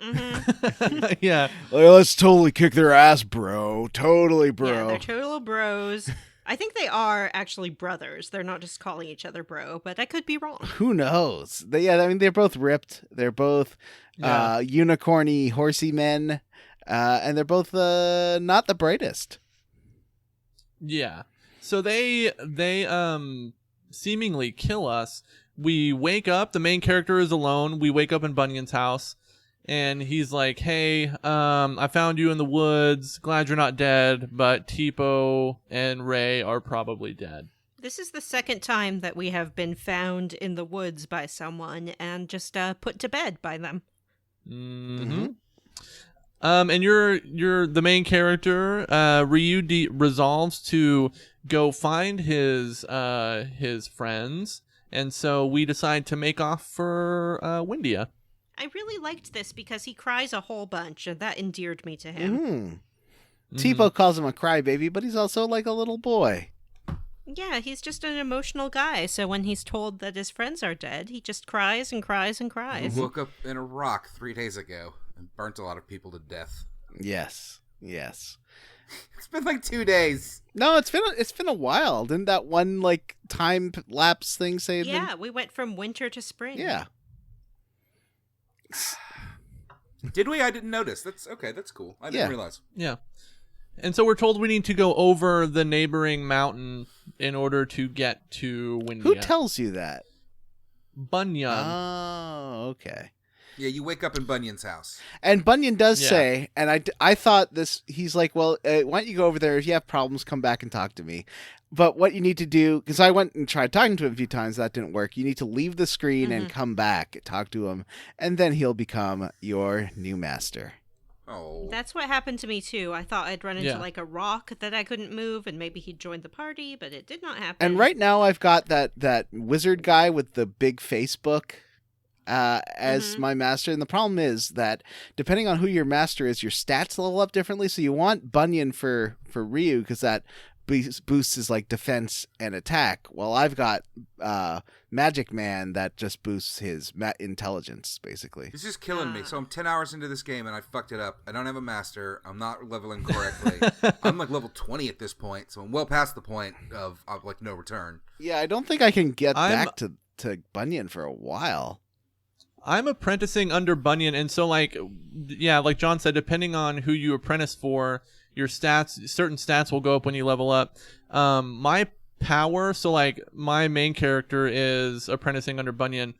Mm-hmm. Yeah. Like, let's totally kick their ass, bro. Totally, bro. Yeah, they're total bros. I think they are actually brothers. They're not just calling each other bro, but I could be wrong. Who knows? I mean, they're both ripped. They're both Yeah. unicorny, horsey men, and they're both not the brightest. Yeah. So they seemingly kill us. We wake up, the main character is alone. We wake up in Bunyan's house and he's like, "Hey, I found you in the woods. Glad you're not dead, but Tipo and Ray are probably dead." This is the second time that we have been found in the woods by someone and just put to bed by them. Mm-hmm. And you're the main character. Ryu resolves to go find his friends, and so we decide to make off for Windia. I really liked this because he cries a whole bunch, and that endeared me to him. Mm-hmm. Tipo calls him a crybaby, but he's also like a little boy. Yeah, he's just an emotional guy, so when he's told that his friends are dead, he just cries and cries and I cries. woke up in a rock 3 days ago and burnt a lot of people to death. Yes. It's been like 2 days. No, it's been a while. Didn't that one like time lapse thing say? Yeah, we went from winter to spring. Yeah. Did we? I didn't notice. That's okay. That's cool. I didn't realize. Yeah. And so we're told we need to go over the neighboring mountain in order to get to Windia. Who tells you that? Bunyan. Oh, okay. Yeah, you wake up in Bunyan's house. And Bunyan does Yeah. say, and I thought this, he's like, well, why don't you go over there? If you have problems, come back and talk to me. But what you need to do, because I went and tried talking to him a few times, that didn't work. You need to leave the screen and come back, talk to him, and then he'll become your new master. Oh. That's what happened to me too. I thought I'd run into Yeah. like a rock that I couldn't move, and maybe he'd joined the party, but it did not happen. And right now I've got that wizard guy with the big Facebook as my master. And the problem is that depending on who your master is, your stats level up differently. So you want Bunyan for Ryu because that boosts his like defense and attack. Well, I've got Magic Man that just boosts his intelligence, basically. This is killing me. So I'm 10 hours into this game and I fucked it up. I don't have a master. I'm not leveling correctly. I'm like level 20 at this point, so I'm well past the point of like no return. Yeah, I don't think I can get I'm- back to Bunyan for a while. I'm apprenticing under Bunyan, and so like John said, depending on who you apprentice for, your stats, certain stats will go up when you level up. My power, so like my main character is apprenticing under Bunyan,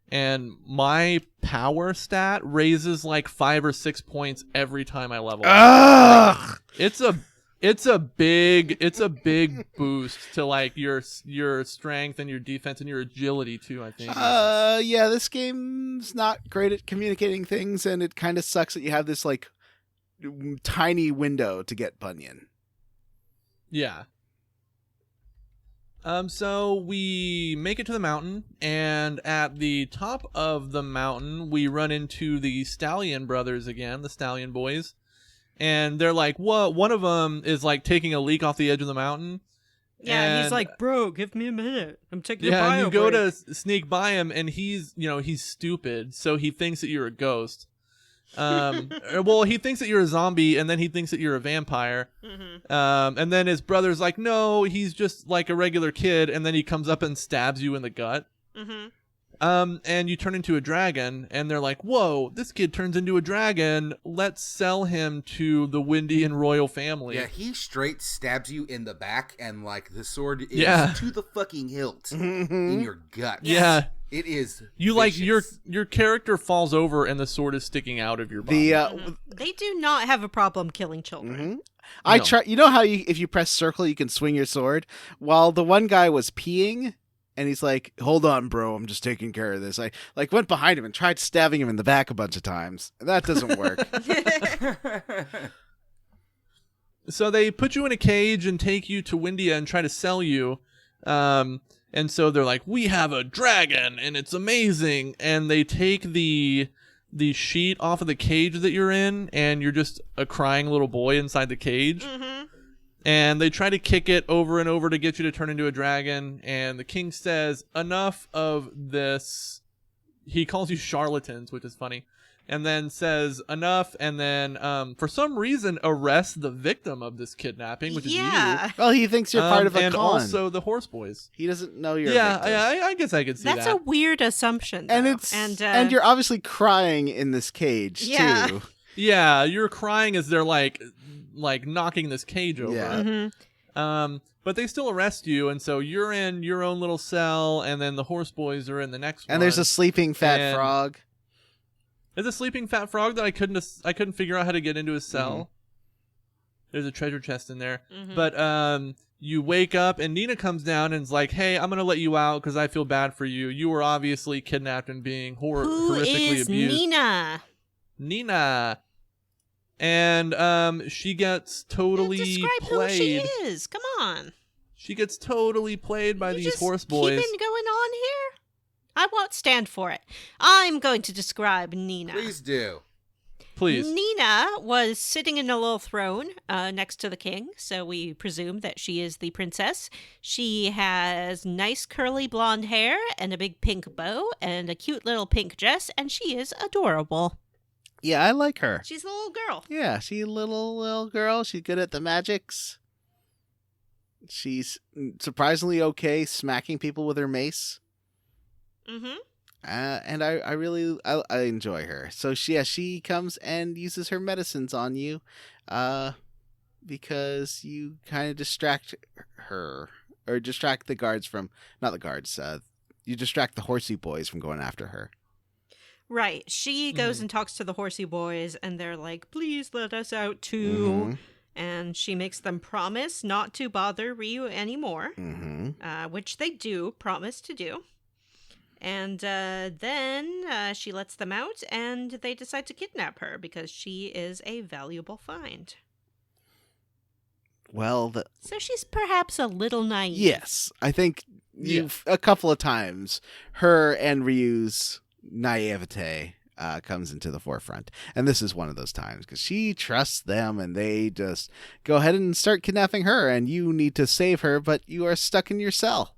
and my power stat raises like 5 or 6 points every time I level up. Ugh! It's a big boost to like your strength and your defense and your agility too, I think. Yeah, this game's not great at communicating things, and it kind of sucks that you have this like tiny window to get Bunyan. Yeah. So we make it to the mountain, and at the top of the mountain, we run into the Stallion brothers again, the Stallion boys. And they're like, what? One of them is like taking a leak off the edge of the mountain. Yeah, and he's like, bro, give me a minute. I'm taking a yeah, bio and you go break." to sneak by him, and he's stupid, so he thinks that you're a ghost. Well, he thinks that you're a zombie, and then he thinks that you're a vampire. And then his brother's like, no, he's just like a regular kid, and then he comes up and stabs you in the gut. And you turn into a dragon, and they're like, whoa, this kid turns into a dragon. Let's sell him to the Windian royal family. Yeah, he straight stabs you in the back, and like the sword is Yeah. to the fucking hilt in your gut. Yeah. It is. You vicious. your character falls over and the sword is sticking out of your body. They do not have a problem killing children. I try. You know how if you press circle, you can swing your sword. While the one guy was peeing, and he's like, "Hold on, bro, I'm just taking care of this." I went behind him and tried stabbing him in the back a bunch of times. That doesn't work. So they put you in a cage and take you to Windia and try to sell you. And so they're like, "We have a dragon and it's amazing." And they take the sheet off of the cage that you're in, and you're just a crying little boy inside the cage. And they try to kick it over and over to get you to turn into a dragon. And the king says, "Enough of this." He calls you charlatans, which is funny. And then says enough, and then for some reason arrests the victim of this kidnapping, which is you. Well, he thinks you're part of a and con. also the horse boys. He doesn't know you're. Yeah, a victim. I guess I could see That's that. a weird assumption, though. And you're obviously crying in this cage too. Yeah, you're crying as they're like knocking this cage over. Yeah. But they still arrest you, and so you're in your own little cell, and then the horse boys are in the next one. And there's a sleeping fat frog. There's a sleeping fat frog that I couldn't figure out how to get into his cell. There's a treasure chest in there. But you wake up and Nina comes down and is like, "Hey, I'm going to let you out because I feel bad for you. You were obviously kidnapped and being horrifically abused." Nina? Nina. And she gets totally Describe played. who she is. Come on. She gets totally played by You these just horse boys. Keeping going on here? I won't stand for it. I'm going to describe Nina. Please do. Please. Nina was sitting in a little throne next to the king, so we presume that she is the princess. She has nice curly blonde hair and a big pink bow and a cute little pink dress, and she is adorable. Yeah, I like her. She's a little girl. Yeah, she's a little girl. She's good at the magics. She's surprisingly okay smacking people with her mace. And I really enjoy her. So she comes and uses her medicines on you, because you kind of distract her or distract the guards from not the guards. You distract the horsey boys from going after her. Right. She goes and talks to the horsey boys, and they're like, "Please let us out too." And she makes them promise not to bother Ryu anymore, which they do promise to do. And then she lets them out, and they decide to kidnap her because she is a valuable find. Well, So she's perhaps a little naive. yes, I think a couple of times her and Ryu's naivete comes into the forefront, and this is one of those times because she trusts them, and they just go ahead and start kidnapping her, and you need to save her, but you are stuck in your cell.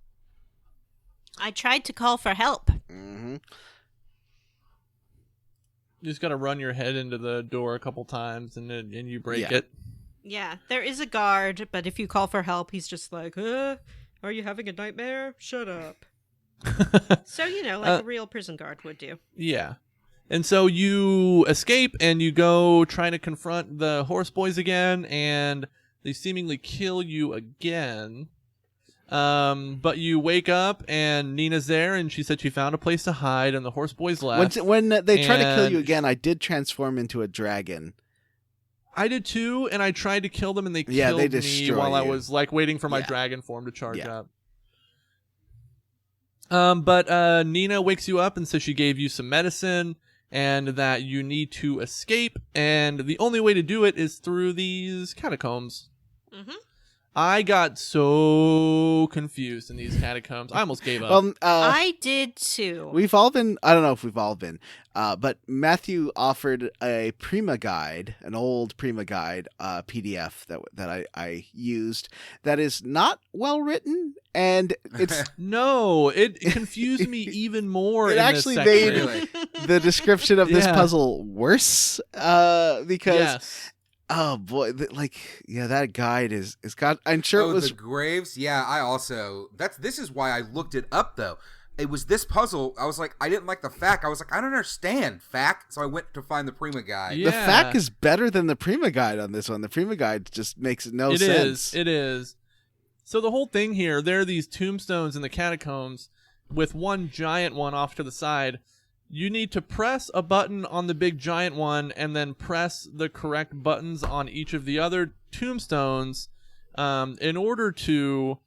I tried to call for help. You just got to run your head into the door a couple times, and you break it. Yeah, there is a guard, but if you call for help, he's just like, "Are you having a nightmare? Shut up." So, like a real prison guard would do. Yeah. And so you escape, and you go trying to confront the horse boys again, and they seemingly kill you again. But you wake up, and Nina's there, and she said she found a place to hide, and the horse boys left. When they try to kill you again, I did transform into a dragon. I did too, and I tried to kill them, and they killed me while I was waiting for my dragon form to charge up. But Nina wakes you up and says she gave you some medicine, and that you need to escape, and the only way to do it is through these catacombs. I got so confused in these catacombs. I almost gave up. Well, I did too. We've all been, I don't know if we've all been, but Matthew offered a Prima guide, an old Prima guide PDF that I used that is not well written, and it's... No, it confused me even more. It actually made the description of this puzzle worse, because... Oh boy! That guide is got. I'm sure it was the graves. Yeah, I also. This is why I looked it up though. It was this puzzle. I was like, I didn't like the FAQ. I was like, I don't understand FAQ. So I went to find the Prima guide. Yeah. The FAQ is better than the Prima guide on this one. The Prima guide just makes no sense. It is. So the whole thing here, there are these tombstones in the catacombs, with one giant one off to the side. You need to press a button on the big giant one and then press the correct buttons on each of the other tombstones in order to,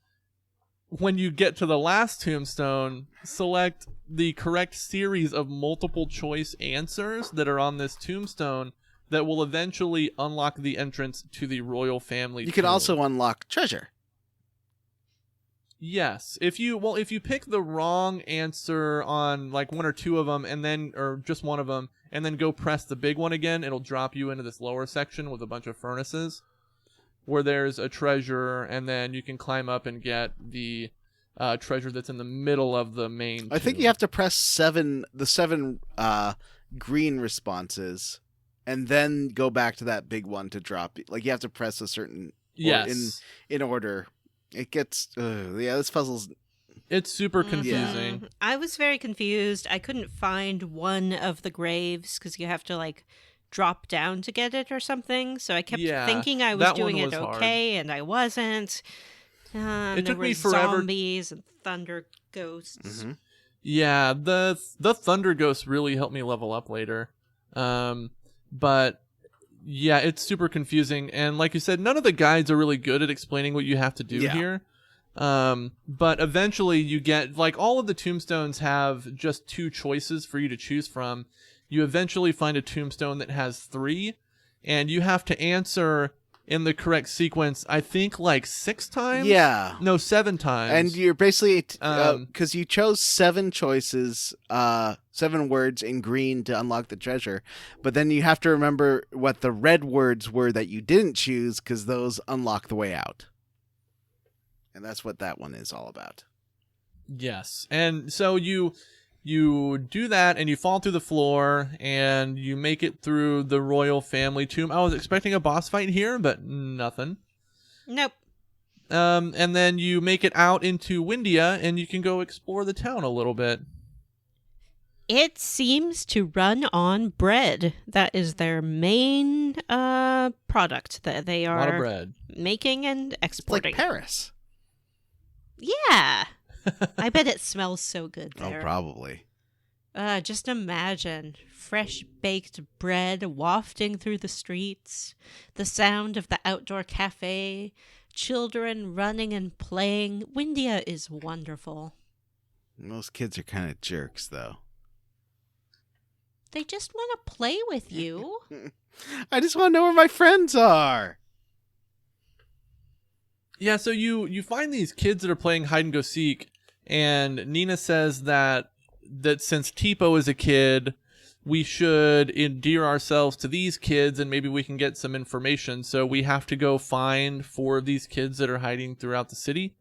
when you get to the last tombstone, select the correct series of multiple choice answers that are on this tombstone that will eventually unlock the entrance to the royal family. You can tomb. also unlock treasure. Yes, if you pick the wrong answer on like one or two of them, or just one of them, and then go press the big one again, it'll drop you into this lower section with a bunch of furnaces, where there's a treasure, and then you can climb up and get the treasure that's in the middle of the main. I think you have to press the seven green responses, and then go back to that big one to drop. Like you have to press a certain in order. It gets this puzzle's. It's super confusing. Mm-hmm. I was very confused. I couldn't find one of the graves because you have to like drop down to get it or something. So I kept thinking I was doing it okay, and I wasn't. It took me forever. Zombies and thunder ghosts. Mm-hmm. Yeah, the thunder ghosts really helped me level up later, but. Yeah, it's super confusing, and like you said, none of the guides are really good at explaining what you have to do here. But eventually you get, like, all of the tombstones have just 2 choices for you to choose from. You eventually find a tombstone that has 3, and you have to answer in the correct sequence, I think, like 6 times? Yeah. No, 7 times. And you're basically, because you chose 7 choices, 7 words in green to unlock the treasure, but then you have to remember what the red words were that you didn't choose, because those unlock the way out. And that's what that one is all about. Yes. And so you do that, and you fall through the floor, and you make it through the royal family tomb. I was expecting a boss fight here, but nothing. Nope. And then you make it out into Windia, and you can go explore the town a little bit. It seems to run on bread. That is their main product that they are a lot of bread. Making and exporting. It's like Paris. Yeah. I bet it smells so good there. Oh, probably. Just imagine fresh baked bread wafting through the streets, the sound of the outdoor cafe, children running and playing. Windia is wonderful. Most kids are kind of jerks, though. They just want to play with you. I just want to know where my friends are. Yeah, so you find these kids that are playing hide and go seek, and Nina says that since Tipo is a kid, we should endear ourselves to these kids, and maybe we can get some information. So we have to go find 4 of these kids that are hiding throughout the city.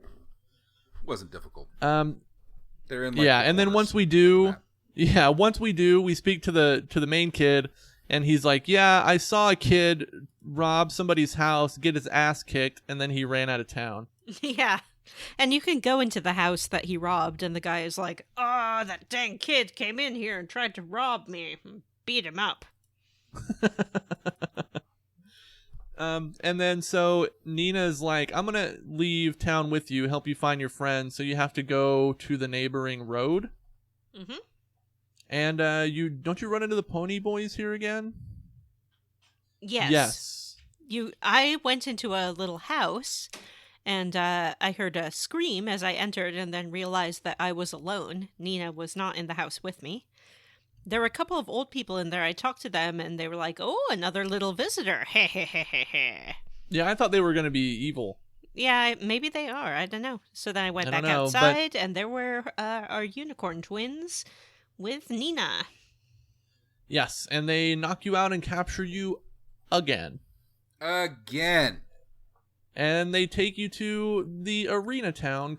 Wasn't difficult. They're in and then once we do, we speak to the main kid, and he's like, "Yeah, I saw a kid rob somebody's house, get his ass kicked, and then he ran out of town." Yeah. And you can go into the house that he robbed, and the guy is like, "Oh, that dang kid came in here and tried to rob me. Beat him up." And then so Nina's like, "I'm gonna leave town with you, help you find your friends, so you have to go to the neighboring road." Mm-hmm. And don't you run into the pony boys here again? Yes. I went into a little house, and I heard a scream as I entered, and then realized that I was alone. Nina was not in the house with me. There were a couple of old people in there. I talked to them, and they were like, "Oh, another little visitor." Heh heh heh heh heh. Yeah, I thought they were going to be evil. Yeah, maybe they are. I don't know. So then I went back outside, and there were our unicorn twins with Nina. Yes, and they knock you out and capture you again. And they take you to the arena town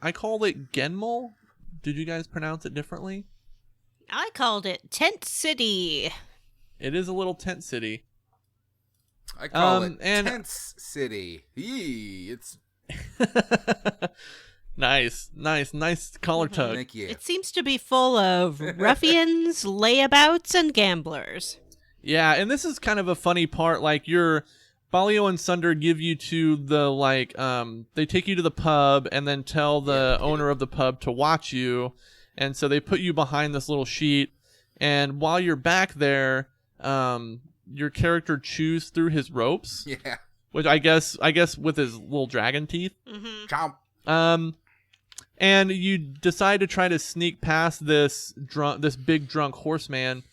I called it Genmol. Did you guys pronounce it differently? I called it Tent City. It is a little tent city. I call it Tense City. It's Nice collar tug. Thank you. It seems to be full of ruffians, layabouts, and gamblers. Yeah, and this is kind of a funny part. Like, you're Balio and Sunder give you to the they take you to the pub and then tell the owner of the pub to watch you, and so they put you behind this little sheet, and while you're back there, your character chews through his ropes. Yeah. Which I guess with his little dragon teeth. Mm-hmm. Chomp. And you decide to try to sneak past this big drunk horseman.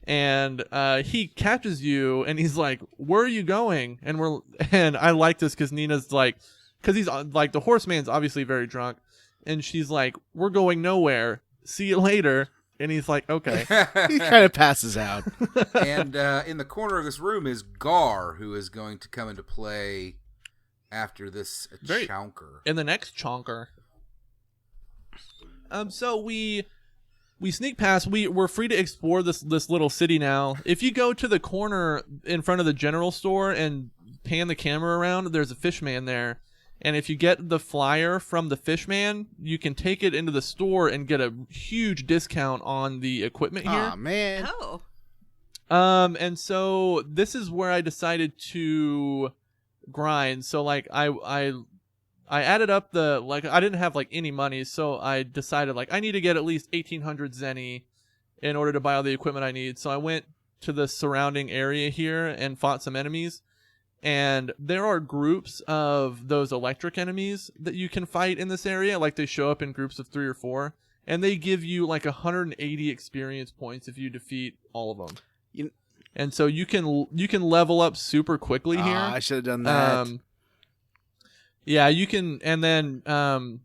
And he catches you, and he's like, "Where are you going?" And I like this because Nina's like, because he's like, the horseman's obviously very drunk, and she's like, "We're going nowhere. See you later." And he's like, "Okay." He kind of passes out. And in the corner of this room is Garr, who is going to come into play after this chonker. In the next chonker. So we sneak past. We're free to explore this little city now. If you go to the corner in front of the general store and pan the camera around, there's a fish man there. And if you get the flyer from the fish man, you can take it into the store and get a huge discount on the equipment here. Aw, man. Oh. And so this is where I decided to grind. So like I added up I didn't have like any money, so I decided like I need to get at least 1,800 zenny in order to buy all the equipment I need. So I went to the surrounding area here and fought some enemies. And there are groups of those electric enemies that you can fight in this area. Like they show up in groups of 3 or 4, and they give you like 180 experience points if you defeat all of them. And so you can level up super quickly here. I should have done that. Yeah, you can. And then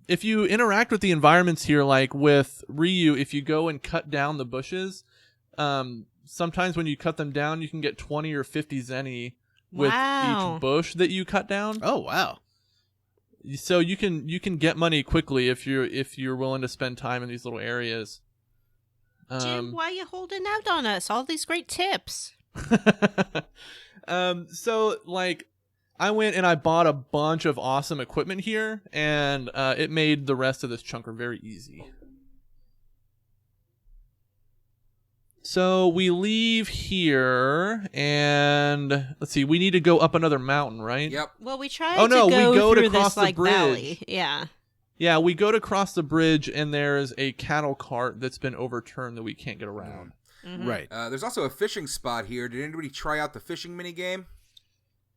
if you interact with the environments here, like with Ryu, if you go and cut down the bushes, sometimes when you cut them down, you can get 20 or 50 zenny with each bush that you cut down. Oh, wow. So you can get money quickly if you're willing to spend time in these little areas. Jim, why are you holding out on us? All these great tips. So like I went and I bought a bunch of awesome equipment here, and it made the rest of this chunker very easy. So we leave here, and let's see. We need to go up another mountain, right? Yep. Well, we tried we to go to through cross this the like bridge. valley. Yeah. Yeah, we go to cross the bridge, and there's a cattle cart that's been overturned that we can't get around. Mm-hmm. Right. There's also a fishing spot here. Did anybody try out the fishing minigame?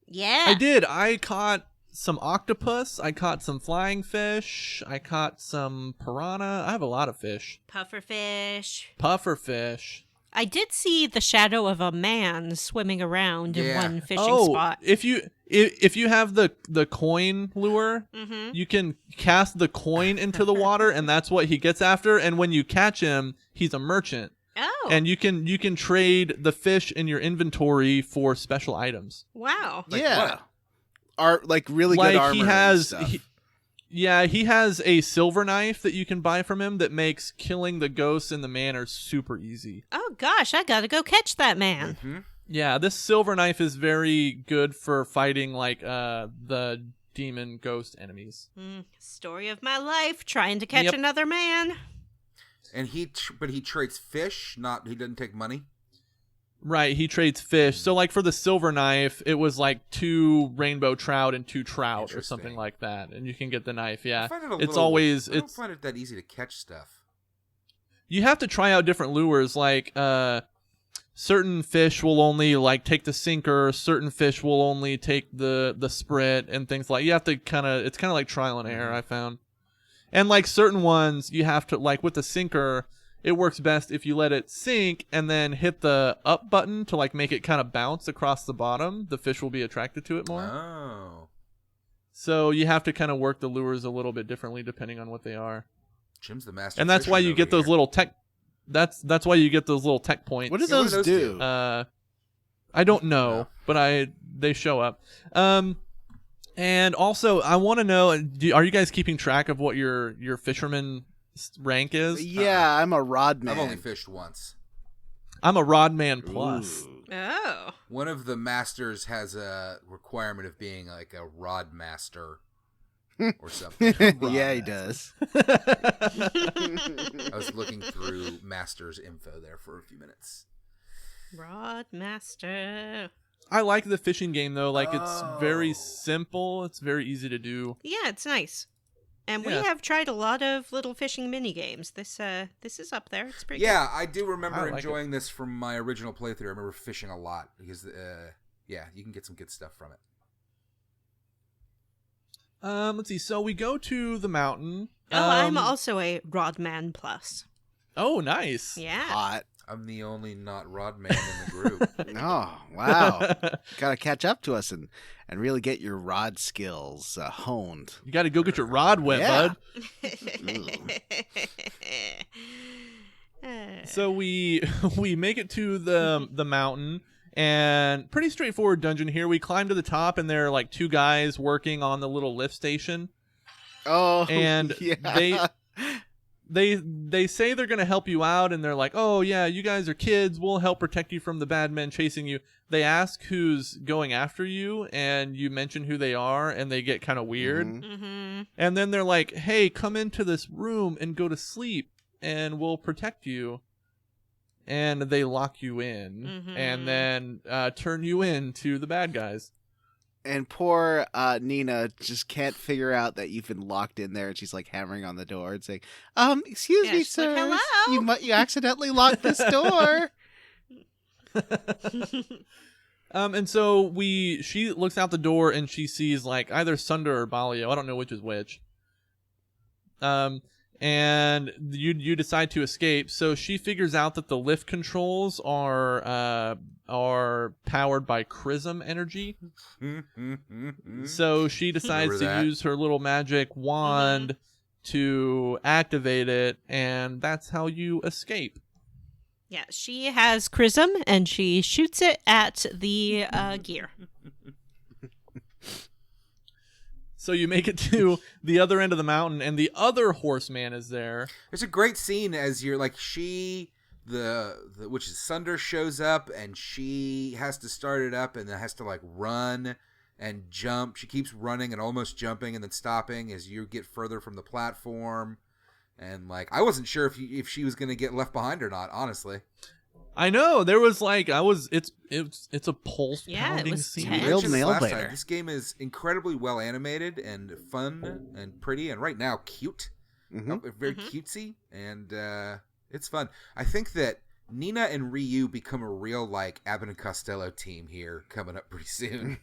Yeah. I did. I caught some octopus. I caught some flying fish. I caught some piranha. I have a lot of fish. Pufferfish. Pufferfish. I did see the shadow of a man swimming around in one fishing spot. If you have the coin lure, you can cast the coin into the water, and that's what he gets after. And when you catch him, he's a merchant. Oh. And you can trade the fish in your inventory for special items. Wow. Like yeah. Like really good armor and stuff. He has a silver knife that you can buy from him that makes killing the ghosts in the manor super easy. Oh, gosh, I gotta go catch that man. Mm-hmm. Yeah, this silver knife is very good for fighting like the demon ghost enemies. Story of my life, trying to catch another man. And he trades fish, he doesn't take money. Right, he trades fish. So like for the silver knife, it was like 2 rainbow trout and 2 trout or something like that, and you can get the knife. Yeah, I don't find it that easy to catch stuff. You have to try out different lures. Like certain fish will only like take the sinker. Certain fish will only take the sprit and things like. You have to it's kind of like trial and error. I found, and like certain ones you have to like with the sinker. It works best if you let it sink and then hit the up button to like make it kind of bounce across the bottom. The fish will be attracted to it more. Oh. So you have to kind of work the lures a little bit differently depending on what they are. Jim's the master. And that's why you get those little tech. That's why you get those little tech points. What do those do? I don't know, but they show up. And also I want to know: are you guys keeping track of what your fisherman rank is? Yeah, I'm a rod man. I've only fished once. I'm a rod man plus. Ooh. Oh. One of the masters has a requirement of being like a rod master or something. Yeah, he does. I was looking through master's info there for a few minutes. Rod master. I like the fishing game though. Like it's very simple. It's very easy to do. Yeah, it's nice. And we Yeah. have tried a lot of little fishing mini games. This is up there. It's pretty Yeah, I do remember I like enjoying this from my original playthrough. I remember fishing a lot because, yeah, you can get some good stuff from it. Let's see. So we go to the mountain. good. Oh, I'm also a Rodman Plus. Oh, nice. Yeah. Hot. I'm the only not Rod man in the group. Oh, wow. Gotta catch up to us and really get your rod skills honed. You got to go get your rod wet, Yeah. bud. So we make it to the mountain, and pretty straightforward dungeon here. We climb to the top, and there are like two guys working on the little lift station. Oh, And yeah. they say they're going to help you out, and they're like, oh yeah, you guys are kids, we'll help protect you from the bad men chasing you. They ask who's going after you, and you mention who they are, and they get kind of weird. Mm-hmm. And then they're like, hey, come into this room and go to sleep, and we'll protect you. And they lock you in, and then turn you in to the bad guys. And poor Nina just can't figure out that you've been locked in there, and she's like hammering on the door and saying, excuse Yeah, me, she's like, sir. "Hello?" You accidentally locked this door. And so she looks out the door, and she sees like either Sunder or Balio. I don't know which is which. And you decide to escape. So she figures out that the lift controls are powered by Chrism energy. So she decides Remember to that. use her little magic wand to activate it, and that's how you escape. Yeah, she has Chrism, and she shoots it at the gear. So you make it to the other end of the mountain, and the other horseman is there. There's a great scene as you're like which is Sunder shows up, and she has to start it up, and then has to like run and jump. She keeps running and almost jumping and then stopping as you get further from the platform. And like I wasn't sure if she was going to get left behind or not, honestly. I know there was like it's a pulse Yeah, it pounding was scene. tense. Real Mentioned nail last biter. time, this game is incredibly well animated and fun and pretty, and right now cute, very cutesy, and it's fun. I think that Nina and Ryu become a real like Abbott and Costello team here coming up pretty soon.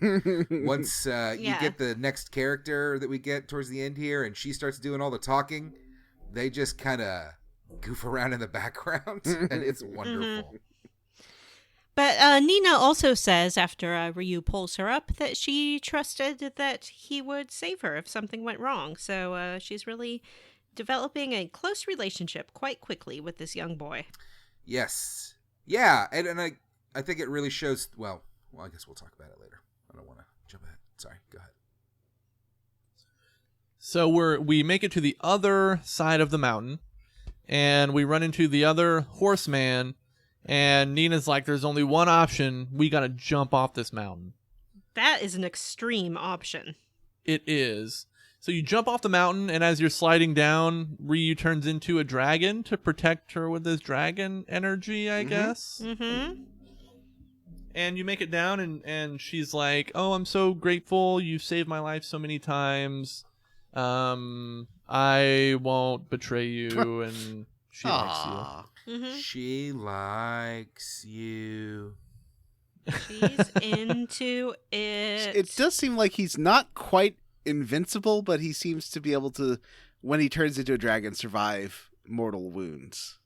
Once you get the next character that we get towards the end here, and she starts doing all the talking, they just kind of goof around in the background, and it's wonderful. But Nina also says, after Ryu pulls her up, that she trusted that he would save her if something went wrong. So she's really developing a close relationship quite quickly with this young boy. Yes. Yeah, and I think it really shows, well, I guess we'll talk about it later. I don't want to jump ahead. Sorry, go ahead. So we make it to the other side of the mountain, and we run into the other horseman, and Nina's like, there's only one option. We got to jump off this mountain. That is an extreme option. It is. So you jump off the mountain, and as you're sliding down, Ryu turns into a dragon to protect her with his dragon energy, I guess. Mm-hmm. And you make it down, and she's like, oh, I'm so grateful. You've saved my life so many times. I won't betray you, and she likes you. Mm-hmm. She likes you. She's into it. It does seem like he's not quite invincible, but he seems to be able to, when he turns into a dragon, survive mortal wounds.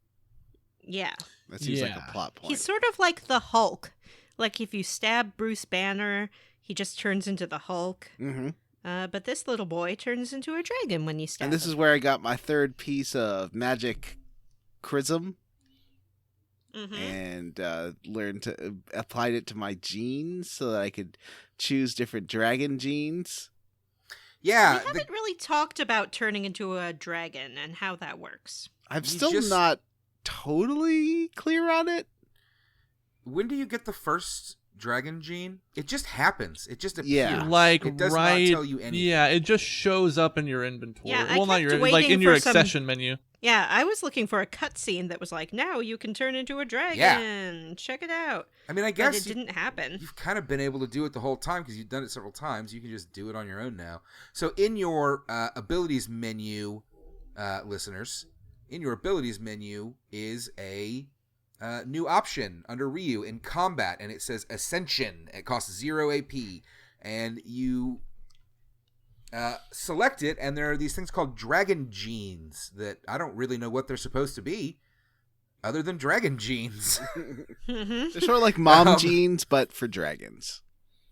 Yeah. That seems like a plot point. He's sort of like the Hulk. Like if you stab Bruce Banner, he just turns into the Hulk. Mm-hmm. But this little boy turns into a dragon when you stab And this him. is where I got my third piece of magic Chrism. Mm-hmm. And learned to applied it to my genes so that I could choose different dragon genes. Yeah, We haven't really talked about turning into a dragon and how that works. I'm You still just- not totally clear on it. when do you get the first dragon gene? It just happens. It just appears. Yeah. Like it does right, not tell you anything. yeah, it just shows up in your inventory. Yeah, I well, not kept your like waiting in your for some- accession menu. Yeah, I was looking for a cutscene that was like, now you can turn into a dragon. Check it out. I mean, I But guess it didn't happen. you've kind of been able to do it the whole time because you've done it several times. You can just do it on your own now. So in your abilities menu, listeners, in your abilities menu is a new option under Ryu in combat, and it says Ascension. It costs 0 AP, and you select it, and there are these things called dragon genes that I don't really know what they're supposed to be other than dragon genes. They're sort of like mom jeans, but for dragons.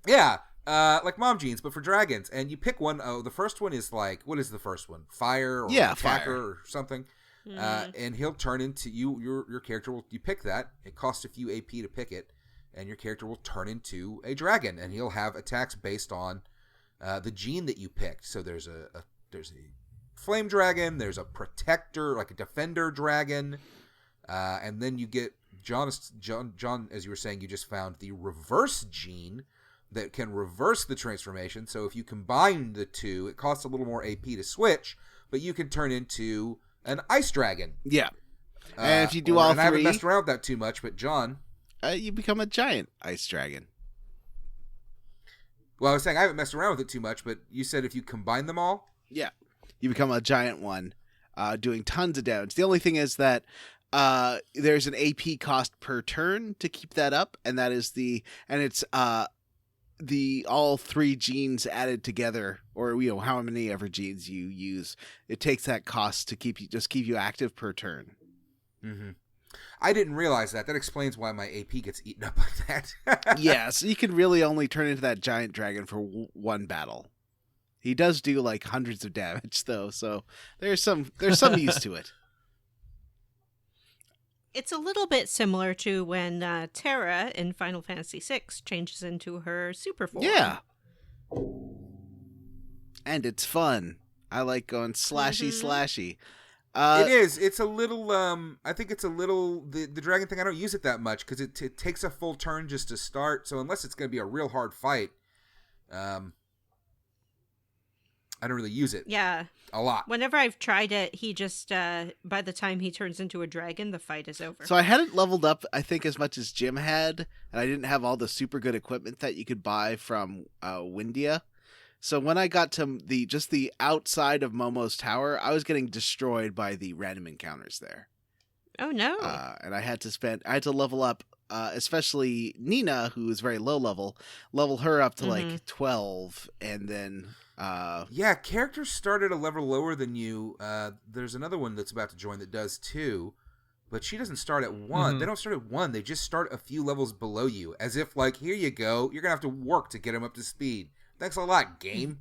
Yeah, like mom jeans, but for dragons. And you pick one. Oh, the first one is like, what is the first one? Fire or attacker fire. or something. And he'll turn into your character will, you pick that. It costs a few AP to pick it, and your character will turn into a dragon, and he'll have attacks based on the gene that you picked. So there's a flame dragon, there's a protector, like a defender dragon, and then you get John, as you were saying, you just found the reverse gene that can reverse the transformation. So if you combine the two, it costs a little more AP to switch, but you can turn into an ice dragon. Yeah. And if you do all and three, I haven't messed around with that too much, but John, you become a giant ice dragon. well, I was saying I haven't messed around with it too much, but you said if you combine them all? Yeah. You become a giant one, doing tons of damage. The only thing is that there's an AP cost per turn to keep that up, and that is it's all three genes added together, or how many ever genes you use. It takes that cost to keep you active per turn. Mm-hmm. I didn't realize that. That explains why my AP gets eaten up like that. Yeah, so you can really only turn into that giant dragon for one battle. He does do like hundreds of damage though, so there's some use to it. It's a little bit similar to when Terra in Final Fantasy VI changes into her super form. Yeah. And it's fun. I like going slashy. It is. It's a little. I think it's a little. The dragon thing. I don't use it that much because it takes a full turn just to start. So unless it's going to be a real hard fight, I don't really use it. Yeah. A lot. Whenever I've tried it, he just by the time he turns into a dragon, the fight is over. So I hadn't leveled up, I think, as much as Jim had, and I didn't have all the super good equipment that you could buy from Windia. So when I got to the outside of Momo's tower, I was getting destroyed by the random encounters there. Oh no! And I had to level up, especially Nina, who is very low level her up to like 12, and then yeah, characters start at a level lower than you. There's another one that's about to join that does too, but she doesn't start at 1. Mm-hmm. They don't start at 1. They just start a few levels below you, as if like, here you go, you're gonna have to work to get them up to speed. Thanks a lot, game.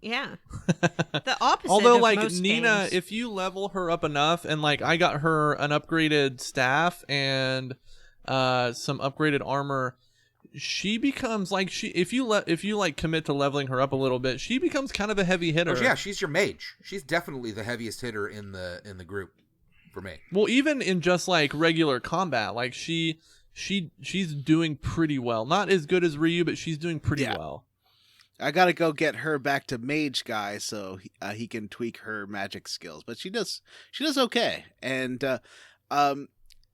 Yeah. The opposite. Although, of like, most Nina, games. if you level her up enough, and like I got her an upgraded staff and some upgraded armor, she becomes like if you like commit to leveling her up a little bit, she becomes kind of a heavy hitter. Oh, yeah, she's your mage. She's definitely the heaviest hitter in the group for me. Well, even in just like regular combat, like she's doing pretty well. Not as good as Ryu, but she's doing pretty well. I gotta go get her back to mage guy so he can tweak her magic skills, but she does okay. And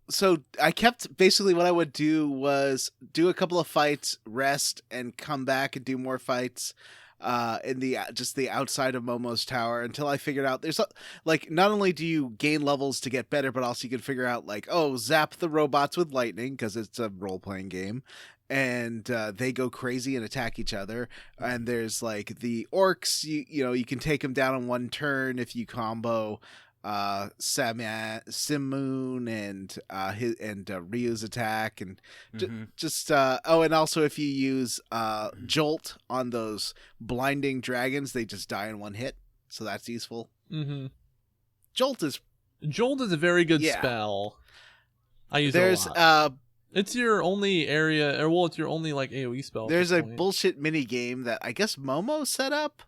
so I kept basically what I would do was do a couple of fights, rest, and come back and do more fights in the outside of Momo's tower until I figured out there's like not only do you gain levels to get better, but also you can figure out like, oh, zap the robots with lightning because it's a role playing game. And they go crazy and attack each other. And there's like the orcs, you can take them down in one turn if you combo Simoon and Ryu's attack, and and also if you use Jolt on those blinding dragons, they just die in one hit, so that's useful. Mm-hmm. Jolt is a very good spell. I use it a lot. It's your only area, or it's your only like AoE spell. There's a bullshit mini game that I guess Momo set up,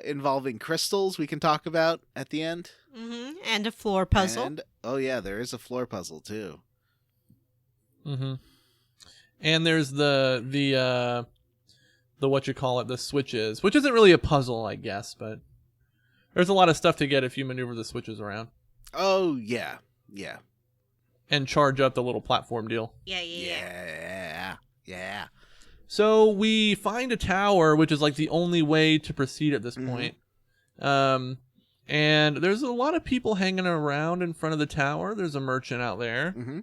involving crystals we can talk about at the end. Mm-hmm. And a floor puzzle. And, there is a floor puzzle too. Mm-hmm. And there's the what you call it, the switches, which isn't really a puzzle, I guess, but There's a lot of stuff to get if you maneuver the switches around Oh, yeah. Yeah. and charge up the little platform deal. Yeah. So we find a tower, which is like the only way to proceed at this point. And there's a lot of people hanging around in front of the tower. There's a merchant out there. Mm-hmm.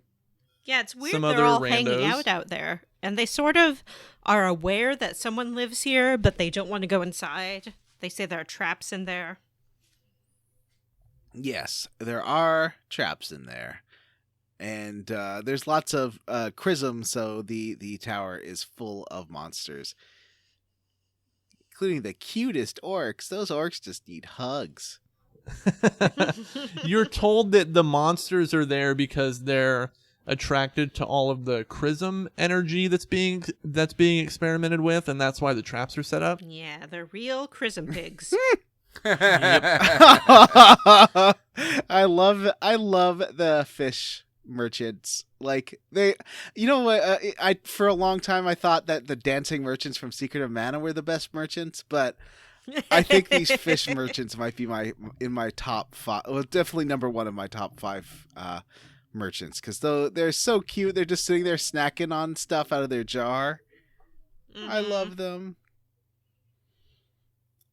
Yeah, it's weird Some they're other all randos. hanging out there. And they sort of are aware that someone lives here, but they don't want to go inside. They say there are traps in there. Yes, there are traps in there. And there's lots of chrism, so the tower is full of monsters. Including the cutest orcs. Those orcs just need hugs. You're told that the monsters are there because they're attracted to all of the chrism energy that's being experimented with, and that's why the traps are set up. Yeah, they're real chrism pigs. I love the fish merchants. Like they, you know what? I for a long time I thought that the dancing merchants from Secret of Mana were the best merchants, but I think these fish merchants might be in my top 5. Well, definitely number 1 of my top 5 merchants, because they're so cute. They're just sitting there snacking on stuff out of their jar. I love them.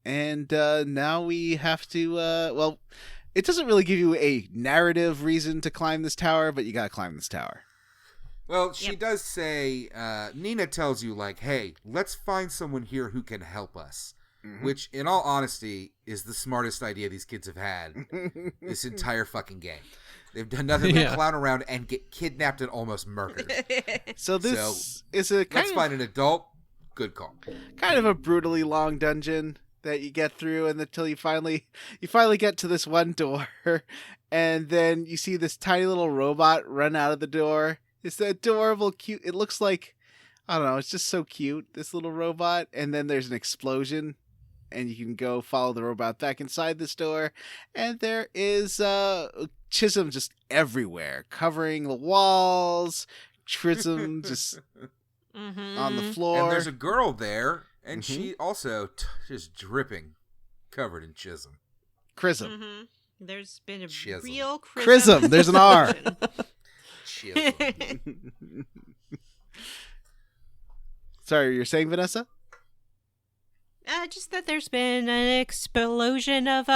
And now we have to. Well, it doesn't really give you a narrative reason to climb this tower, but you gotta climb this tower. Well, she does say, Nina tells you, like, hey, let's find someone here who can help us. Which, in all honesty, is the smartest idea these kids have had this entire fucking game. They've done nothing but clown around and get kidnapped and almost murdered. So this is a let's find an adult. Good call. Kind of a brutally long dungeon that you get through, and until you finally get to this one door, and then you see this tiny little robot run out of the door. It's adorable, cute. It looks like, I don't know, it's just so cute, this little robot. And then there's an explosion, and you can go follow the robot back inside this door, and there is chism just everywhere, covering the walls, chrism just on the floor. And there's a girl there, and she also just dripping, covered in chism. Chrism. There's been a Chism. real Chrism. There's an R. Chism. Sorry, you're saying, Vanessa? Just that there's been an explosion of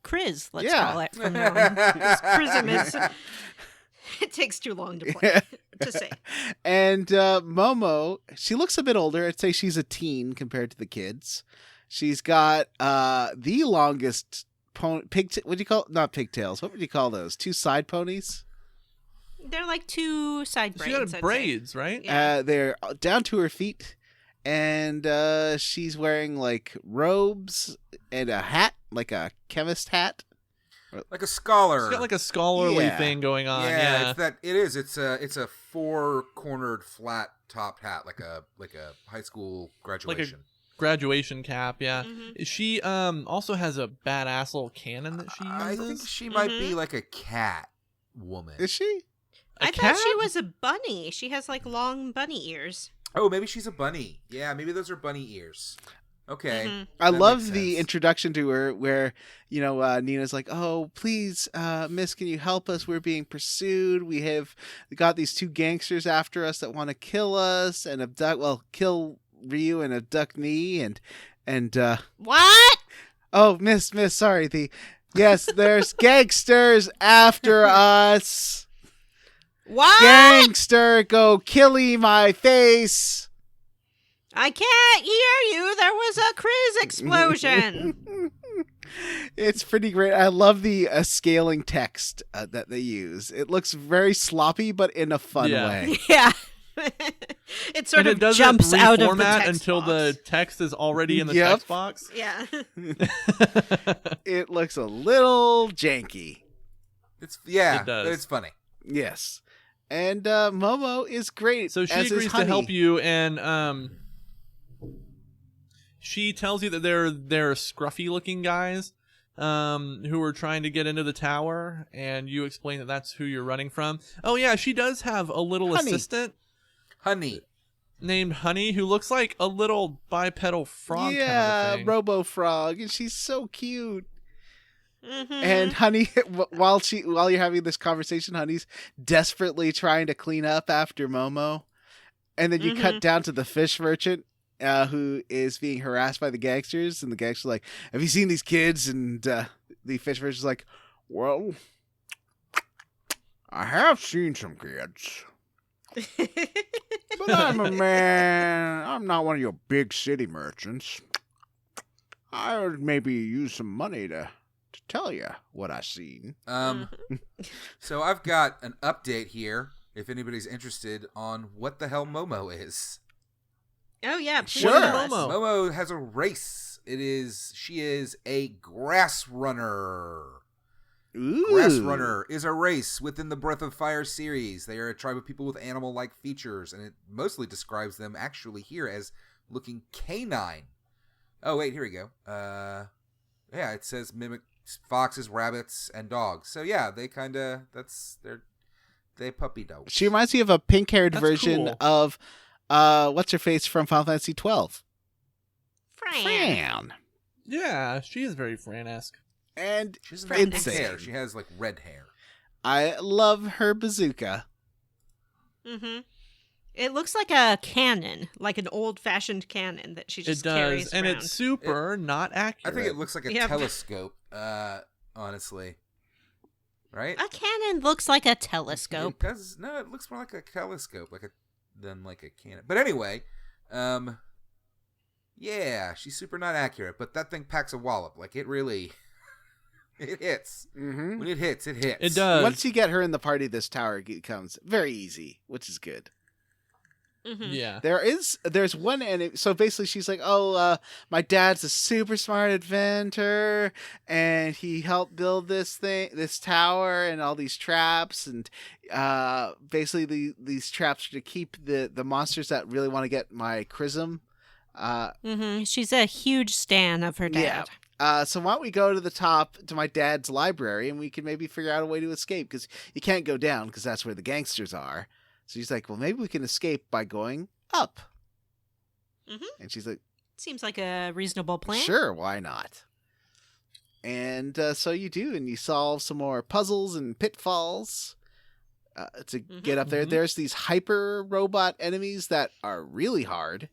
Chris, let's call it from now on. Because Chrism is... It takes too long to play, to say. And Momo, she looks a bit older. I'd say she's a teen compared to the kids. She's got the longest what do you call, not pigtails, what would you call those? 2 side ponies? They're like 2 side braids. She got braids, right? Yeah. They're down to her feet. And she's wearing like robes and a hat, like a chemist hat. Like a scholar. She's got like a scholarly thing going on. Yeah, it's that. It is. It's a 4-cornered flat topped hat, like a high school graduation. Like a graduation cap. Yeah. She also has a badass little cannon that she uses. I think she might be like a cat woman. Is she? I thought she was a bunny. She has like long bunny ears. Oh, maybe she's a bunny. Yeah, maybe those are bunny ears. Okay. I love the introduction to her where, Nina's like, oh, please, miss, can you help us? We're being pursued. We got these 2 gangsters after us that want to kill us and kill Ryu and abduct me and What? Oh, miss, sorry. Yes, there's gangsters after us. What? Gangster, go killy my face. I can't hear you. There was a Chris explosion. It's pretty great. I love the scaling text that they use. It looks very sloppy, but in a fun way. Yeah. It sort of jumps out of the text until box. the text is already in the text box. Yeah. It looks a little janky. It does. But it's funny. Yes. And Momo is great. So she as agrees is to Honey. help you, and she tells you that they're scruffy looking guys who are trying to get into the tower, and you explain that that's who you're running from. Oh yeah, she does have a little assistant, Honey, named Honey, who looks like a little bipedal frog. Yeah, kind of thing. Robo Frog, and she's so cute. And Honey, while you're having this conversation, Honey's desperately trying to clean up after Momo. And then you cut down to the fish merchant who is being harassed by the gangsters. And the gangsters are like, have you seen these kids? And the fish merchant's like, well, I have seen some kids. But I'm a man. I'm not one of your big city merchants. I would maybe use some money to tell you what I seen. So I've got an update here, if anybody's interested, on what the hell Momo is. Oh yeah, please Sure. tell us. Momo has a race. She is a grass runner. Ooh. Grass Runner is a race within the Breath of Fire series. They are a tribe of people with animal-like features, and it mostly describes them actually here as looking canine. Oh, wait, here we go. Yeah, it says mimic foxes, rabbits, and dogs. So yeah, they kind of, they puppy dogs. She reminds me of a pink-haired That's version cool. of, what's her face from Final Fantasy 12? Fran. Yeah, she is very Fran-esque. And She doesn't have pink insane. hair. She has like red hair. I love her bazooka. It looks like a cannon, like an old-fashioned cannon that she just It carries does, and around. it's super not accurate. I think it looks like a Yep. telescope, honestly. Right? A cannon looks like a telescope. It does. No, it looks more like a telescope, than like a cannon. But anyway, yeah, she's super not accurate, but that thing packs a wallop. Like it really, it hits. Mm-hmm. When it hits, it hits. It does. Once you get her in the party, this tower becomes very easy, which is good. Yeah. There's one enemy. So basically, she's like, my dad's a super smart inventor, and he helped build this tower, and all these traps, and basically these traps are to keep the monsters that really want to get my chrism. She's a huge stan of her dad. Yeah. So why don't we go to the top to my dad's library, and we can maybe figure out a way to escape, because you can't go down because that's where the gangsters are. So he's like, well, maybe we can escape by going up. And she's like, Seems like a reasonable plan. sure, why not? And so you do, and you solve some more puzzles and pitfalls to get up there. There's these hyper robot enemies that are really hard.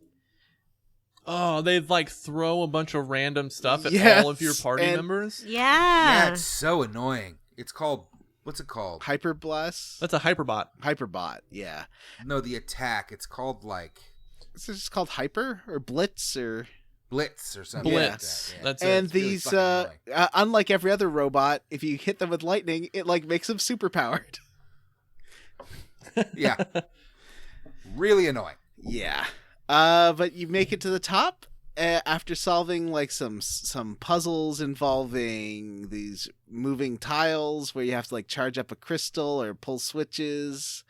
Oh, they like throw a bunch of random stuff at Yes, all of your party and- members. Yeah, Yeah. it's so annoying. It's called. What's it called? Hyper Blast? That's a hyperbot. Hyperbot, yeah. No, the attack. It's called like Is this just called Hyper or Blitz or... Blitz or something. Blitz. Like that. That's And it. really these, fucking annoying. unlike every other robot, if you hit them with lightning, it like makes them superpowered. Yeah. Really annoying. Yeah. But you make it to the top after solving like some puzzles involving these moving tiles where you have to like charge up a crystal or pull switches,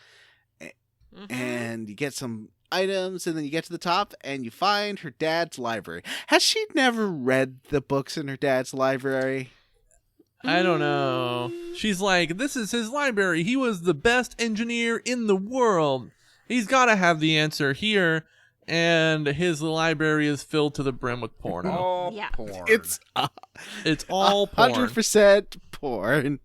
and you get some items, and then you get to the top and you find her dad's library. Has she never read the books in her dad's library? I don't know. She's like, this is his library. He was the best engineer in the world. He's got to have the answer here. And his library is filled to the brim with porno. All Yeah. porn. It's It's all porn. 100% porn.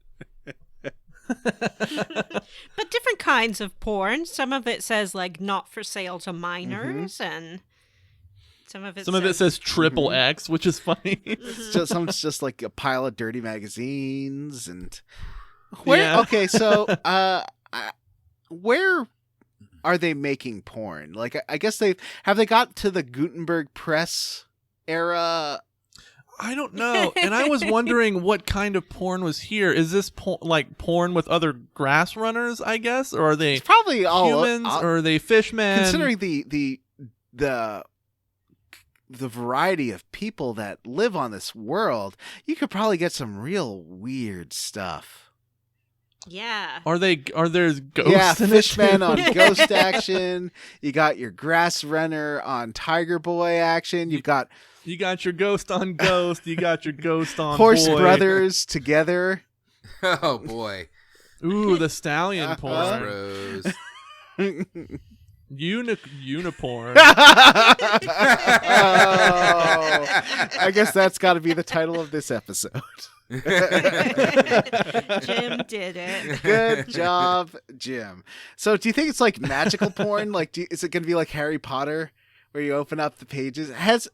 But different kinds of porn. Some of it says like not for sale to minors, and some of it says triple X, which is funny. Some's just like a pile of dirty magazines and where. Yeah. Okay, so where are they making porn? Like, I guess they got to the Gutenberg press era. I don't know. And I was wondering what kind of porn was here. Is this like porn with other grass runners, I guess? Or are they It's probably all humans? Or are they fishmen? considering the variety of people that live on this world, you could probably get some real weird stuff. Yeah. Are there's ghosts Yeah, in it Fishman too? on Ghost action. You got your Grass Runner on Tiger Boy action. You've got You got your ghost on ghost. You got your ghost on Horse boy. Brothers together. Oh boy. Ooh, the stallion Horse porn. Bros. Uniporn. I guess that's got to be the title of this episode. Jim did it. Good job, Jim. So do you think it's like magical porn? Like, is it going to be like Harry Potter, where you open up the pages? Has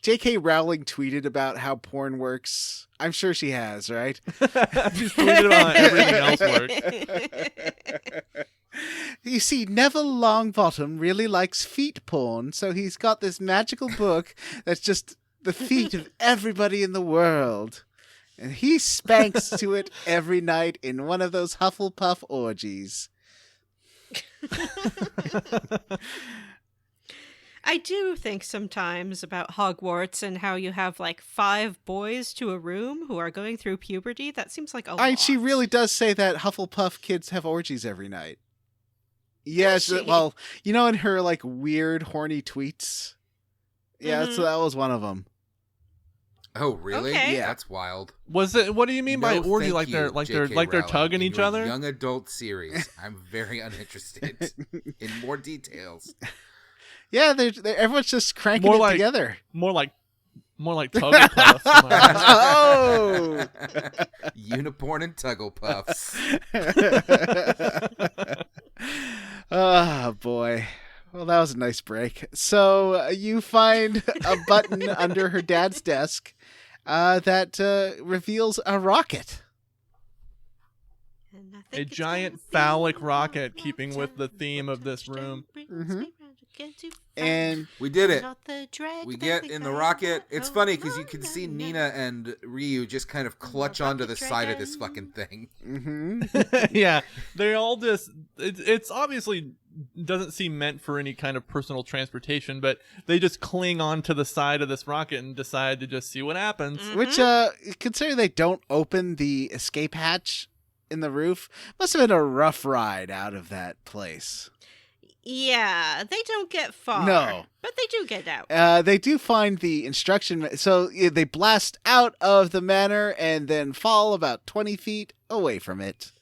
J.K. Rowling tweeted about how porn works? I'm sure she has, right? She's tweeted on everything else works. You see, Neville Longbottom really likes feet porn, so he's got this magical book that's just the feet of everybody in the world. And he spanks to it every night in one of those Hufflepuff orgies. I do think sometimes about Hogwarts and how you have like 5 boys to a room who are going through puberty. That seems like a lot. She really does say that Hufflepuff kids have orgies every night. Yes, well, you know, in her like weird horny tweets. Yeah, so that was one of them. Oh, really? Okay. Yeah, that's wild. Was it? What do you mean by No, orgy? thank Like you, they're J.K. tugging Rowling, each in your other? Young adult series. I'm very uninterested in more details. Yeah, they're everyone's just cranking More it like- together. More like Tugglepuffs. Am I right? Oh, Uniporn and Tugglepuffs. oh boy. Well, that was a nice break. So you find a button under her dad's desk that reveals a rocket. And I A think it's giant gonna be phallic a rocket, long keeping with the time theme of this before room. touchdown Mhm. brings me round again to And We did it. not the dread We that get we in the found rocket. out. It's Oh, funny because you no, can no, see no. Nina and Ryu just kind of clutch onto the side of this fucking thing. Yeah, they all just. It's obviously doesn't seem meant for any kind of personal transportation, but they just cling onto the side of this rocket and decide to just see what happens. which, considering they don't open the escape hatch in the roof, must have been a rough ride out of that place. Yeah, they don't get far. No. But they do get out. They do find the instruction. So they blast out of the manor and then fall about 20 feet away from it.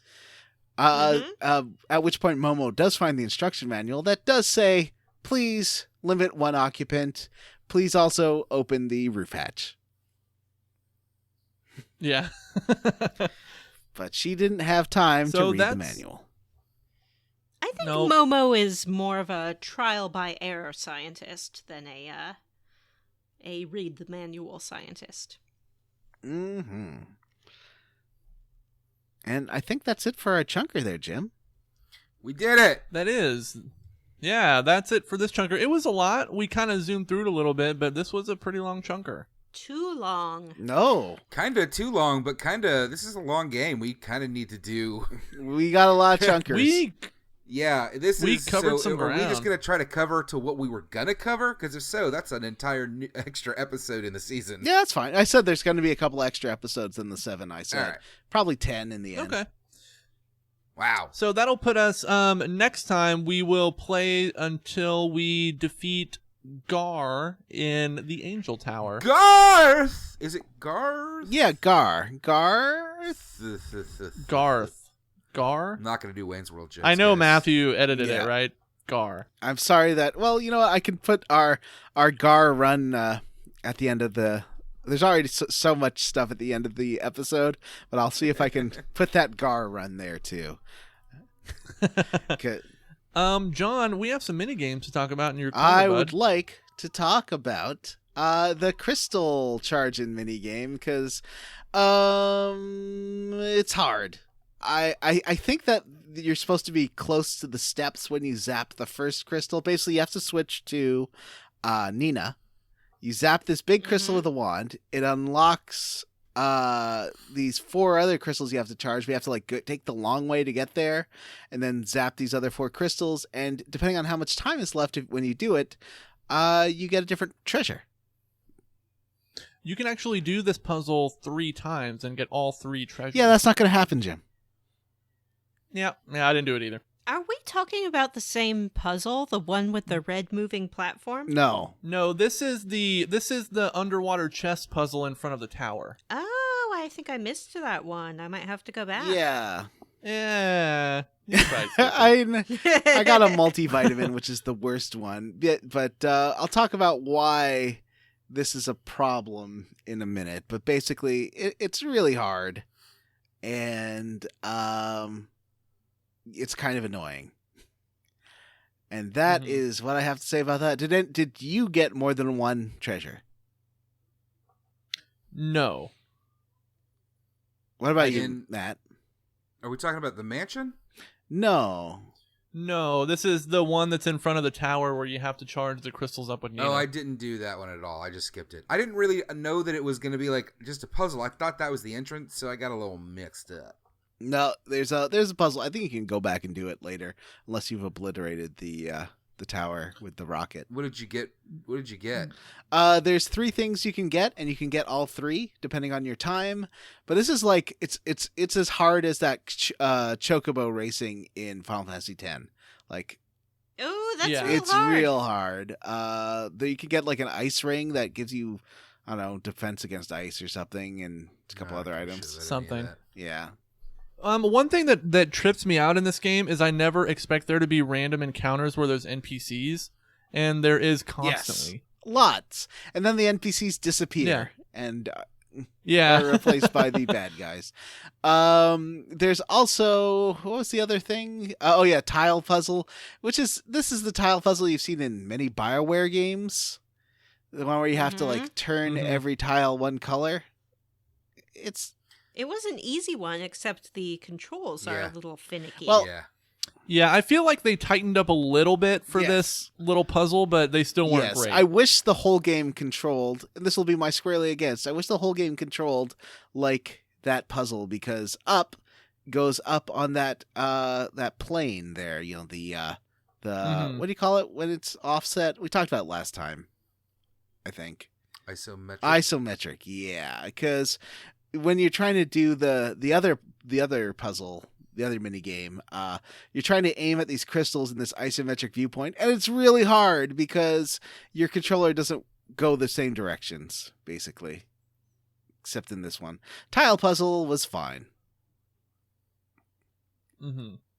At which point Momo does find the instruction manual that does say, please limit one occupant. Please also open the roof hatch. Yeah. But she didn't have time So to read the that's- manual. I think No. Momo is more of a trial by error scientist than a read the manual scientist. Mm-hmm. And I think that's it for our chunker there, Jim. We did it. That is. Yeah, that's it for this chunker. It was a lot. We kind of zoomed through it a little bit, but this was a pretty long chunker. Too long. No. Kind of too long, but this is a long game. We kind of need to do. We got a lot of chunkers. Yeah, We covered some Are we just ground. going to try to cover to what we were going to cover? Because if so, that's an entire extra episode in the season. Yeah, that's fine. I said there's going to be a couple extra episodes than the 7 I said. All right. Probably 10 in the end. Okay. Wow. So that'll put us, next time we will play until we defeat Garr in the Angel Tower. Garth! Is it Garth? Yeah, Garr. Garth? Garth. Garr? I'm not going to do Wayne's World jokes. I know guys. Matthew edited Yeah. it, right? Garr. I'm sorry that... Well, you know what? I can put our Garr run at the end of the... There's already so much stuff at the end of the episode, but I'll see if I can put that Garr run there, too. Okay. John, we have some mini games to talk about in your corner, I bud. would like to talk about the crystal charging minigame because it's hard. I think that you're supposed to be close to the steps when you zap the first crystal. Basically, you have to switch to Nina. You zap this big crystal with a wand. It unlocks these 4 other crystals you have to charge. We have to take the long way to get there and then zap these other 4 crystals. And depending on how much time is left when you do it, you get a different treasure. You can actually do this puzzle 3 times and get all 3 treasures. Yeah, that's not going to happen, Jim. Yeah, I didn't do it either. Are we talking about the same puzzle? The one with the red moving platform? No. No, this is the underwater chest puzzle in front of the tower. Oh, I think I missed that one. I might have to go back. Yeah. Yeah. You could probably skip it. I got a multivitamin, which is the worst one. But I'll talk about why this is a problem in a minute. But basically, it's really hard, and it's kind of annoying. And that is what I have to say about that. Did you get more than one treasure? No. What about you, Matt? Are we talking about the mansion? No. No, this is the one that's in front of the tower where you have to charge the crystals up with Nina. Oh, I didn't do that one at all. I just skipped it. I didn't really know that it was going to be like just a puzzle. I thought that was the entrance, so I got a little mixed up. No, there's a puzzle. I think you can go back and do it later, unless you've obliterated the tower with the rocket. What did you get? There's 3 things you can get, and you can get all 3 depending on your time. But this is like it's as hard as that chocobo racing in Final Fantasy X. Like, Oh, that's Yeah. real it's hard. real hard. You can get like an ice ring that gives you, I don't know, defense against ice or something, and a couple other items. Something. Yeah. One thing that trips me out in this game is I never expect there to be random encounters where there's NPCs, and there is constantly. Yes. Lots. And then the NPCs disappear and Yeah. are replaced by the bad guys. There's also, what was the other thing? Tile puzzle, this is the tile puzzle you've seen in many BioWare games. The one where you have to like turn every tile one color. It was an easy one, except the controls are a little finicky. Well, Yeah, I feel like they tightened up a little bit for this little puzzle, but they still weren't great. I wish the whole game controlled, and this will be my squarely against, I wish the whole game controlled like that puzzle, because up goes up on that plane there, you know, the what do you call it when it's offset? We talked about it last time, I think. Isometric, yeah, because when you're trying to do the other puzzle, the other mini game, you're trying to aim at these crystals in this isometric viewpoint, and it's really hard because your controller doesn't go the same directions, basically, except in this one. Tile puzzle was fine.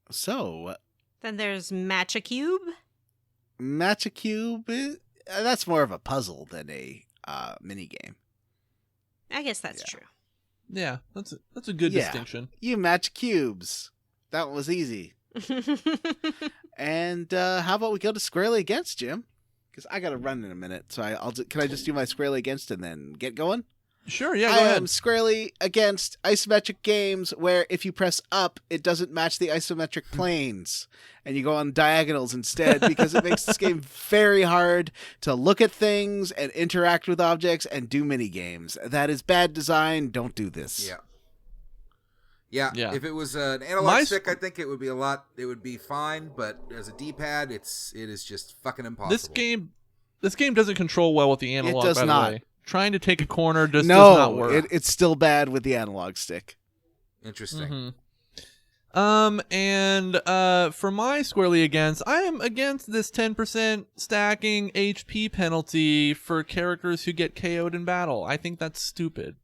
So then there's Match a Cube. Match a Cube, that's more of a puzzle than a mini game. I guess that's true. Yeah, that's a good distinction. You match cubes. That one was easy. And how about we go to Squarely Against, Jim? Because I got to run in a minute. So can I just do my Squarely Against and then get going? Sure, yeah, go I ahead. am squarely against isometric games where if you press up, it doesn't match the isometric planes. And you go on diagonals instead, because it makes this game very hard to look at things and interact with objects and do mini games. That is bad design. Don't do this. Yeah. If it was an analog stick, I think it would be fine, but as a D-pad, it is just fucking impossible. This game doesn't control well with the analog, It does by not. the way. Trying to take a corner does not work. It's still bad with the analog stick. Interesting. And for my Squarely Against, I am against this 10% stacking HP penalty for characters who get KO'd in battle. I think that's stupid.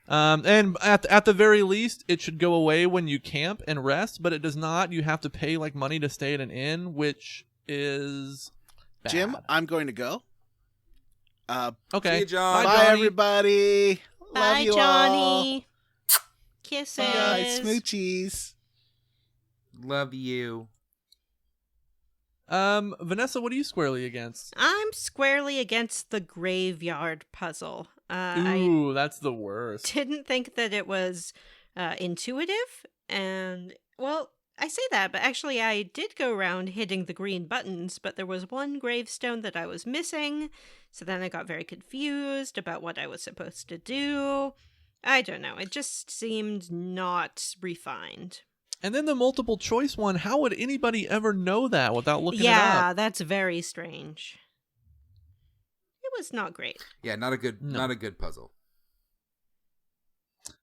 And at the very least, it should go away when you camp and rest, but it does not. You have to pay like money to stay at an inn, which is bad. Jim, I'm going to go. Okay. See you, John. Bye, Johnny. everybody. Love Bye, you Johnny. Kisses. Bye, smoochies. Love you. Vanessa, what are you squarely against? I'm squarely against the graveyard puzzle. Ooh, that's the worst. Didn't think that it was intuitive, and well, I say that, but actually I did go around hitting the green buttons, but there was one gravestone that I was missing, so then I got very confused about what I was supposed to do. I don't know, it just seemed not refined. And then the multiple choice one, how would anybody ever know that without looking it up? Yeah, that's very strange. It was not great. Yeah, not a good puzzle.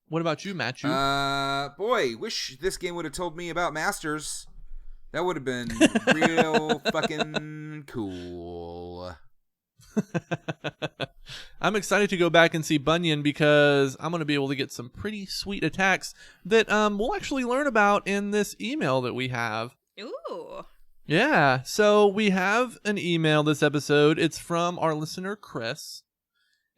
What about you, Matthew? Boy, wish this game would have told me about Masters. That would have been real fucking cool. I'm excited to go back and see Bunyan because I'm going to be able to get some pretty sweet attacks that we'll actually learn about in this email that we have. Ooh. Yeah, so we have an email this episode. It's from our listener, Chris.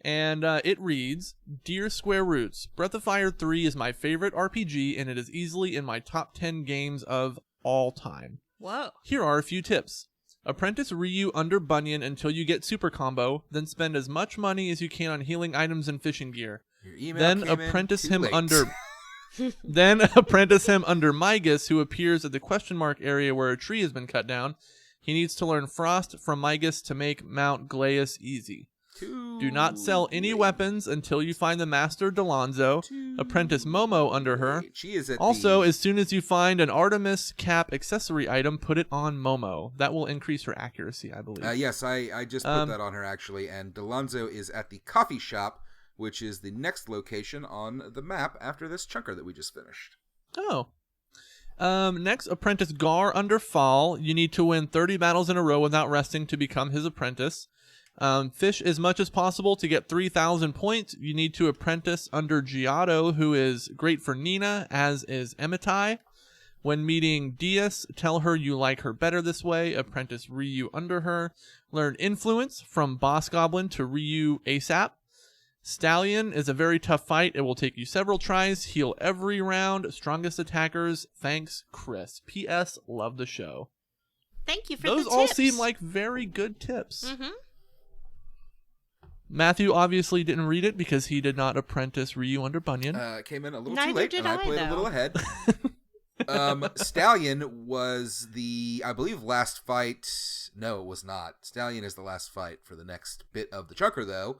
And it reads, Dear Square Roots, Breath of Fire 3 is my favorite RPG, and it is easily in my top 10 games of all time. Whoa. Here are a few tips. Apprentice Ryu under Bunyan until you get super combo, then spend as much money as you can on healing items and fishing gear. Your email Then came in apprentice too him late. under Then apprentice him under Migas, who appears at the question mark area where a tree has been cut down. He needs to learn Frost from Migas to make Mount Glaeus easy. Do not sell any weapons until you find the Master Delonzo. Apprentice Momo under her. She is at Also, the... as soon as you find an Artemis cap accessory item, put it on Momo. That will increase her accuracy, I believe. Yes, I just put that on her, actually. And Delonzo is at the coffee shop, which is the next location on the map after this chunker that we just finished. Oh. Next, Apprentice Garr under Fall. You need to win 30 battles in a row without resting to become his apprentice. Fish as much as possible to get 3,000 points. You need to apprentice under Giotto, who is great for Nina, as is Emitai. When meeting Dias, tell her you like her better this way. Apprentice Ryu under her. Learn Influence from Boss Goblin to Ryu ASAP. Stallion is a very tough fight. It will take you several tries. Heal every round. Strongest attackers. Thanks, Chris. P.S. Love the show. Thank you for Those the all tips. seem like very good tips. Mm-hmm. Matthew obviously didn't read it because he did not apprentice Ryu under Bunyan. Came in a little Neither too late, did and I I, played a though. little ahead. Stallion was the, I believe, last fight. No, it was not. Stallion is the last fight for the next bit of the chunker, though.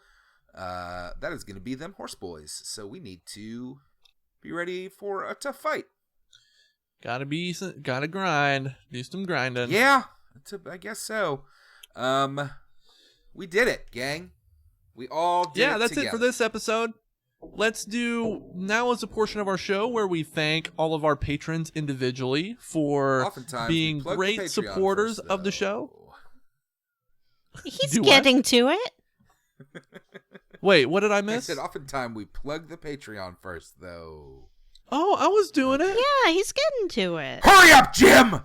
That is going to be them horse boys. So we need to be ready for a tough fight. Gotta grind. Do some grinding. Yeah, I guess so. We did it, gang. We all did it Yeah, that's together. it for this episode. Let's do, now is a portion of our show where we thank all of our patrons individually for Oftentimes being we plug the great Patreon supporters first, of the though. show. He's Do what? getting to it. Wait, what did I I miss? said oftentimes we plug the Patreon first, though. Oh, I was doing it. Yeah, he's getting to it. Hurry up, Jim!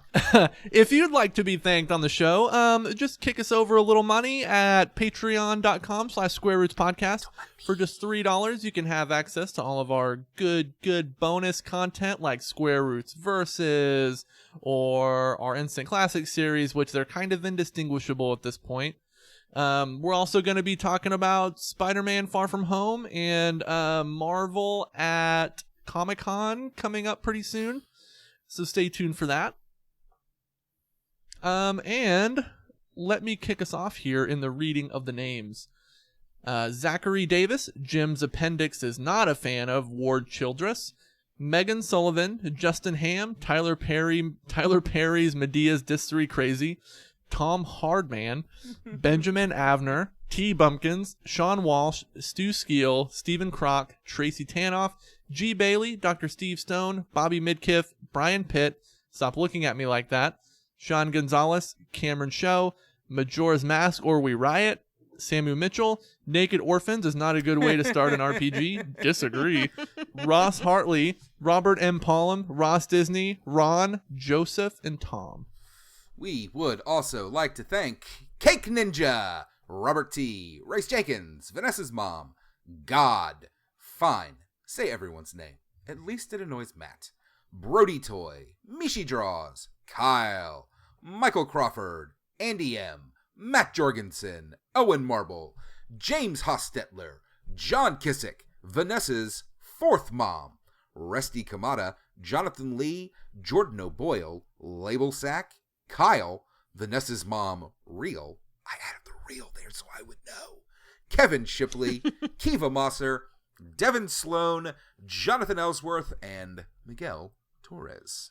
If you'd like to be thanked on the show, just kick us over a little money at patreon.com/squarerootspodcast. For just $3, you can have access to all of our good bonus content like Square Roots Versus or our Instant Classics series, which they're kind of indistinguishable at this point. We're also going to be talking about Spider-Man Far From Home and Marvel at Comic-Con coming up pretty soon. So stay tuned for that. And let me kick us off here in the reading of the names. Zachary Davis, Jim's appendix is not a fan of Ward Childress. Megan Sullivan, Justin Ham, Tyler Perry's Medea's Dis 3 Crazy, Tom Hardman, Benjamin Avner, T. Bumpkins, Sean Walsh, Stu Skeel, Stephen Kroc, Tracy Tanoff, G. Bailey, Dr. Steve Stone, Bobby Midkiff, Brian Pitt, Stop Looking at Me Like That, Sean Gonzalez, Cameron Show, Majora's Mask or We Riot, Samu Mitchell, Naked Orphans is not a good way to start an RPG. Disagree. Ross Hartley, Robert M. Pollum, Ross Disney, Ron, Joseph, and Tom. We would also like to thank Cake Ninja, Robert T., Race Jenkins, Vanessa's mom, God, Fine, say everyone's name, at least it annoys Matt, Brody Toy, Mishi Draws, Kyle, Michael Crawford, Andy M., Matt Jorgensen, Owen Marble, James Hostetler, John Kissick, Vanessa's fourth mom, Resty Kamada, Jonathan Lee, Jordan O'Boyle, Label Sack, Kyle, Vanessa's mom, Real. I added the real there so I would know. Kevin Shipley, Kiva Mosser, Devin Sloan, Jonathan Ellsworth, and Miguel Torres.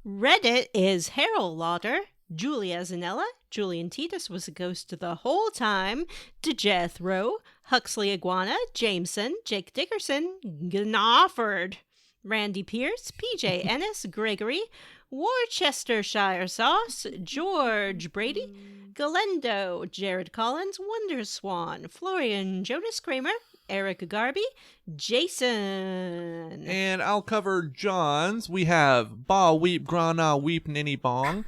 Reddit is Harold Lauder, Julia Zanella, Julian Titus was a ghost the whole time, DeJethro, Huxley Iguana, Jameson, Jake Dickerson, Gnofford, Randy Pierce, PJ Ennis, Gregory, Worcestershire Sauce, George Brady, Galendo, Jared Collins, Wonderswan, Florian Jonas Kramer, Eric Garby, Jason. And I'll cover John's. We have Ba Weep Grana Weep Ninny Bong,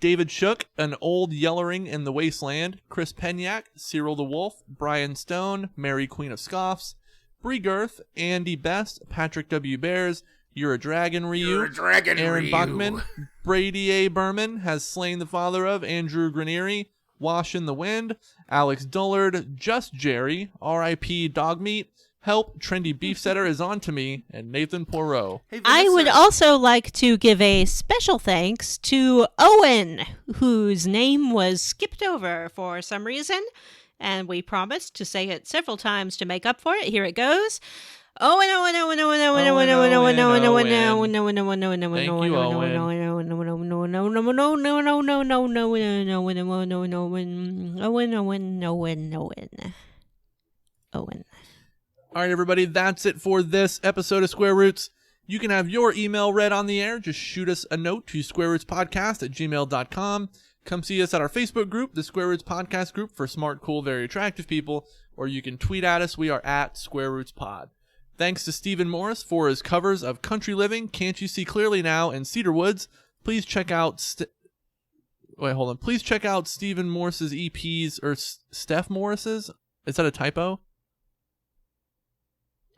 David Shook, An Old Yellering in the Wasteland, Chris Penyak, Cyril the Wolf, Brian Stone, Mary Queen of Scoffs, Bree Girth, Andy Best, Patrick W. Bears, You're a Dragon Ryu, Aaron Bachman, Brady A. Berman has slain the father of Andrew Granieri, Wash in the Wind, Alex Dullard, Just Jerry, R.I.P. Dogmeat, Help, Trendy Beefsetter is on to me, and Nathan Poirot. Hey, I Vanessa. would also like to give a special thanks to Owen, whose name was skipped over for some reason, and we promised to say it several times to make up for it. Here it goes. Owen, Owen, Owen, Owen, Owen, Owen, Owen, Owen, Owen, Owen, Owen, Owen, Owen, Owen, Owen, Owen, Thank you, Owen, Owen. Owen, Owen, Owen, Owen, Owen, Owen, Owen, Owen, Owen, Owen, Owen, Owen. All right, everybody, that's it for this episode of Square Roots. You can have your email read on the air. Just shoot us a note to squarerootspodcast@gmail.com. Come see us at our Facebook group, the Square Roots Podcast Group for smart, cool, very attractive people, or you can tweet at us. We are at Square Roots Pod. Thanks to Stephen Morris for his covers of Country Living, Can't You See Clearly Now, and Cedar Woods. Please check out Please check out Stephen Morris's EPs, or Steph Morris's. Is that a typo?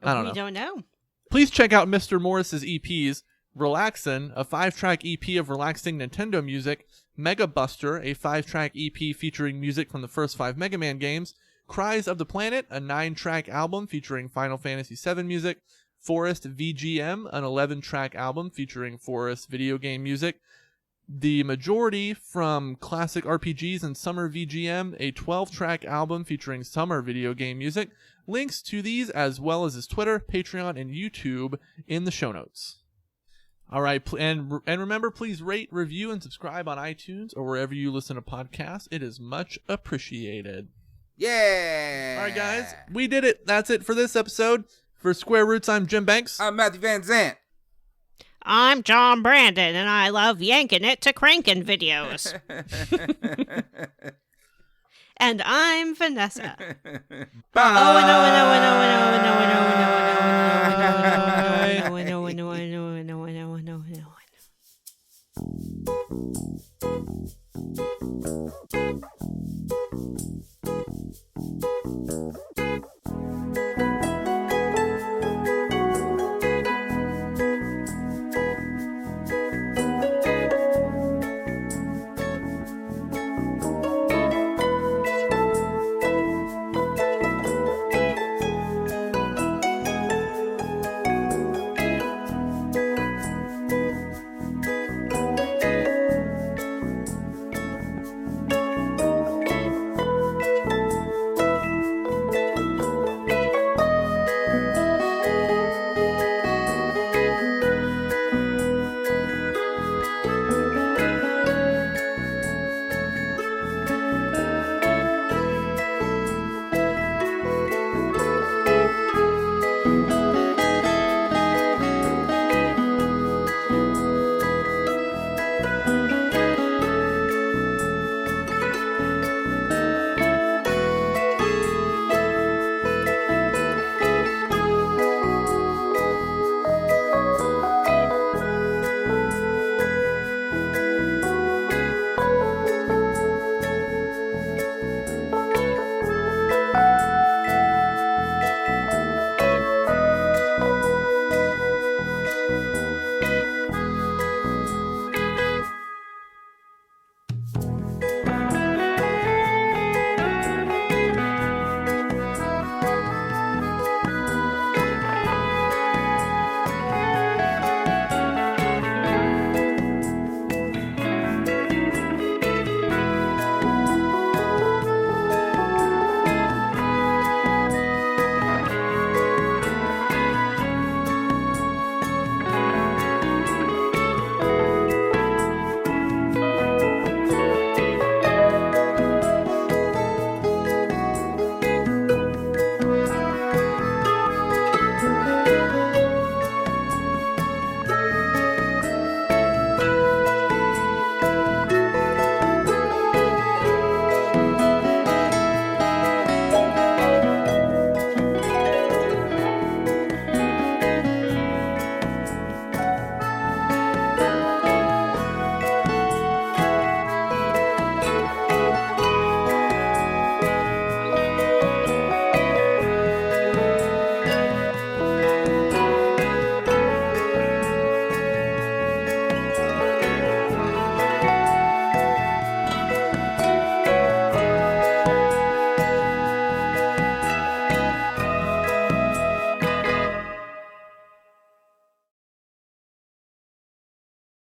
I don't know. We don't know. Please check out Mr. Morris's EPs, Relaxin', a 5-track EP of relaxing Nintendo music, Mega Buster, a 5-track EP featuring music from the first 5 Mega Man games, Cries of the Planet, a 9-track album featuring Final Fantasy VII music, Forest VGM, an 11-track album featuring Forest video game music, The Majority from Classic RPGs and Summer VGM, a 12-track album featuring Summer video game music. Links to these, as well as his Twitter, Patreon, and YouTube in the show notes. All right, and remember, please rate, review, and subscribe on iTunes or wherever you listen to podcasts. It is much appreciated. Yeah. All right, guys, we did it. That's it for this episode. For Square Roots, I'm Jim Banks. I'm Matthew Van Zandt. I'm John Brandon, and I love yanking it to cranking videos. And I'm Vanessa. Bye. Owen, Owen, Owen, Owen, Owen, Owen, Owen.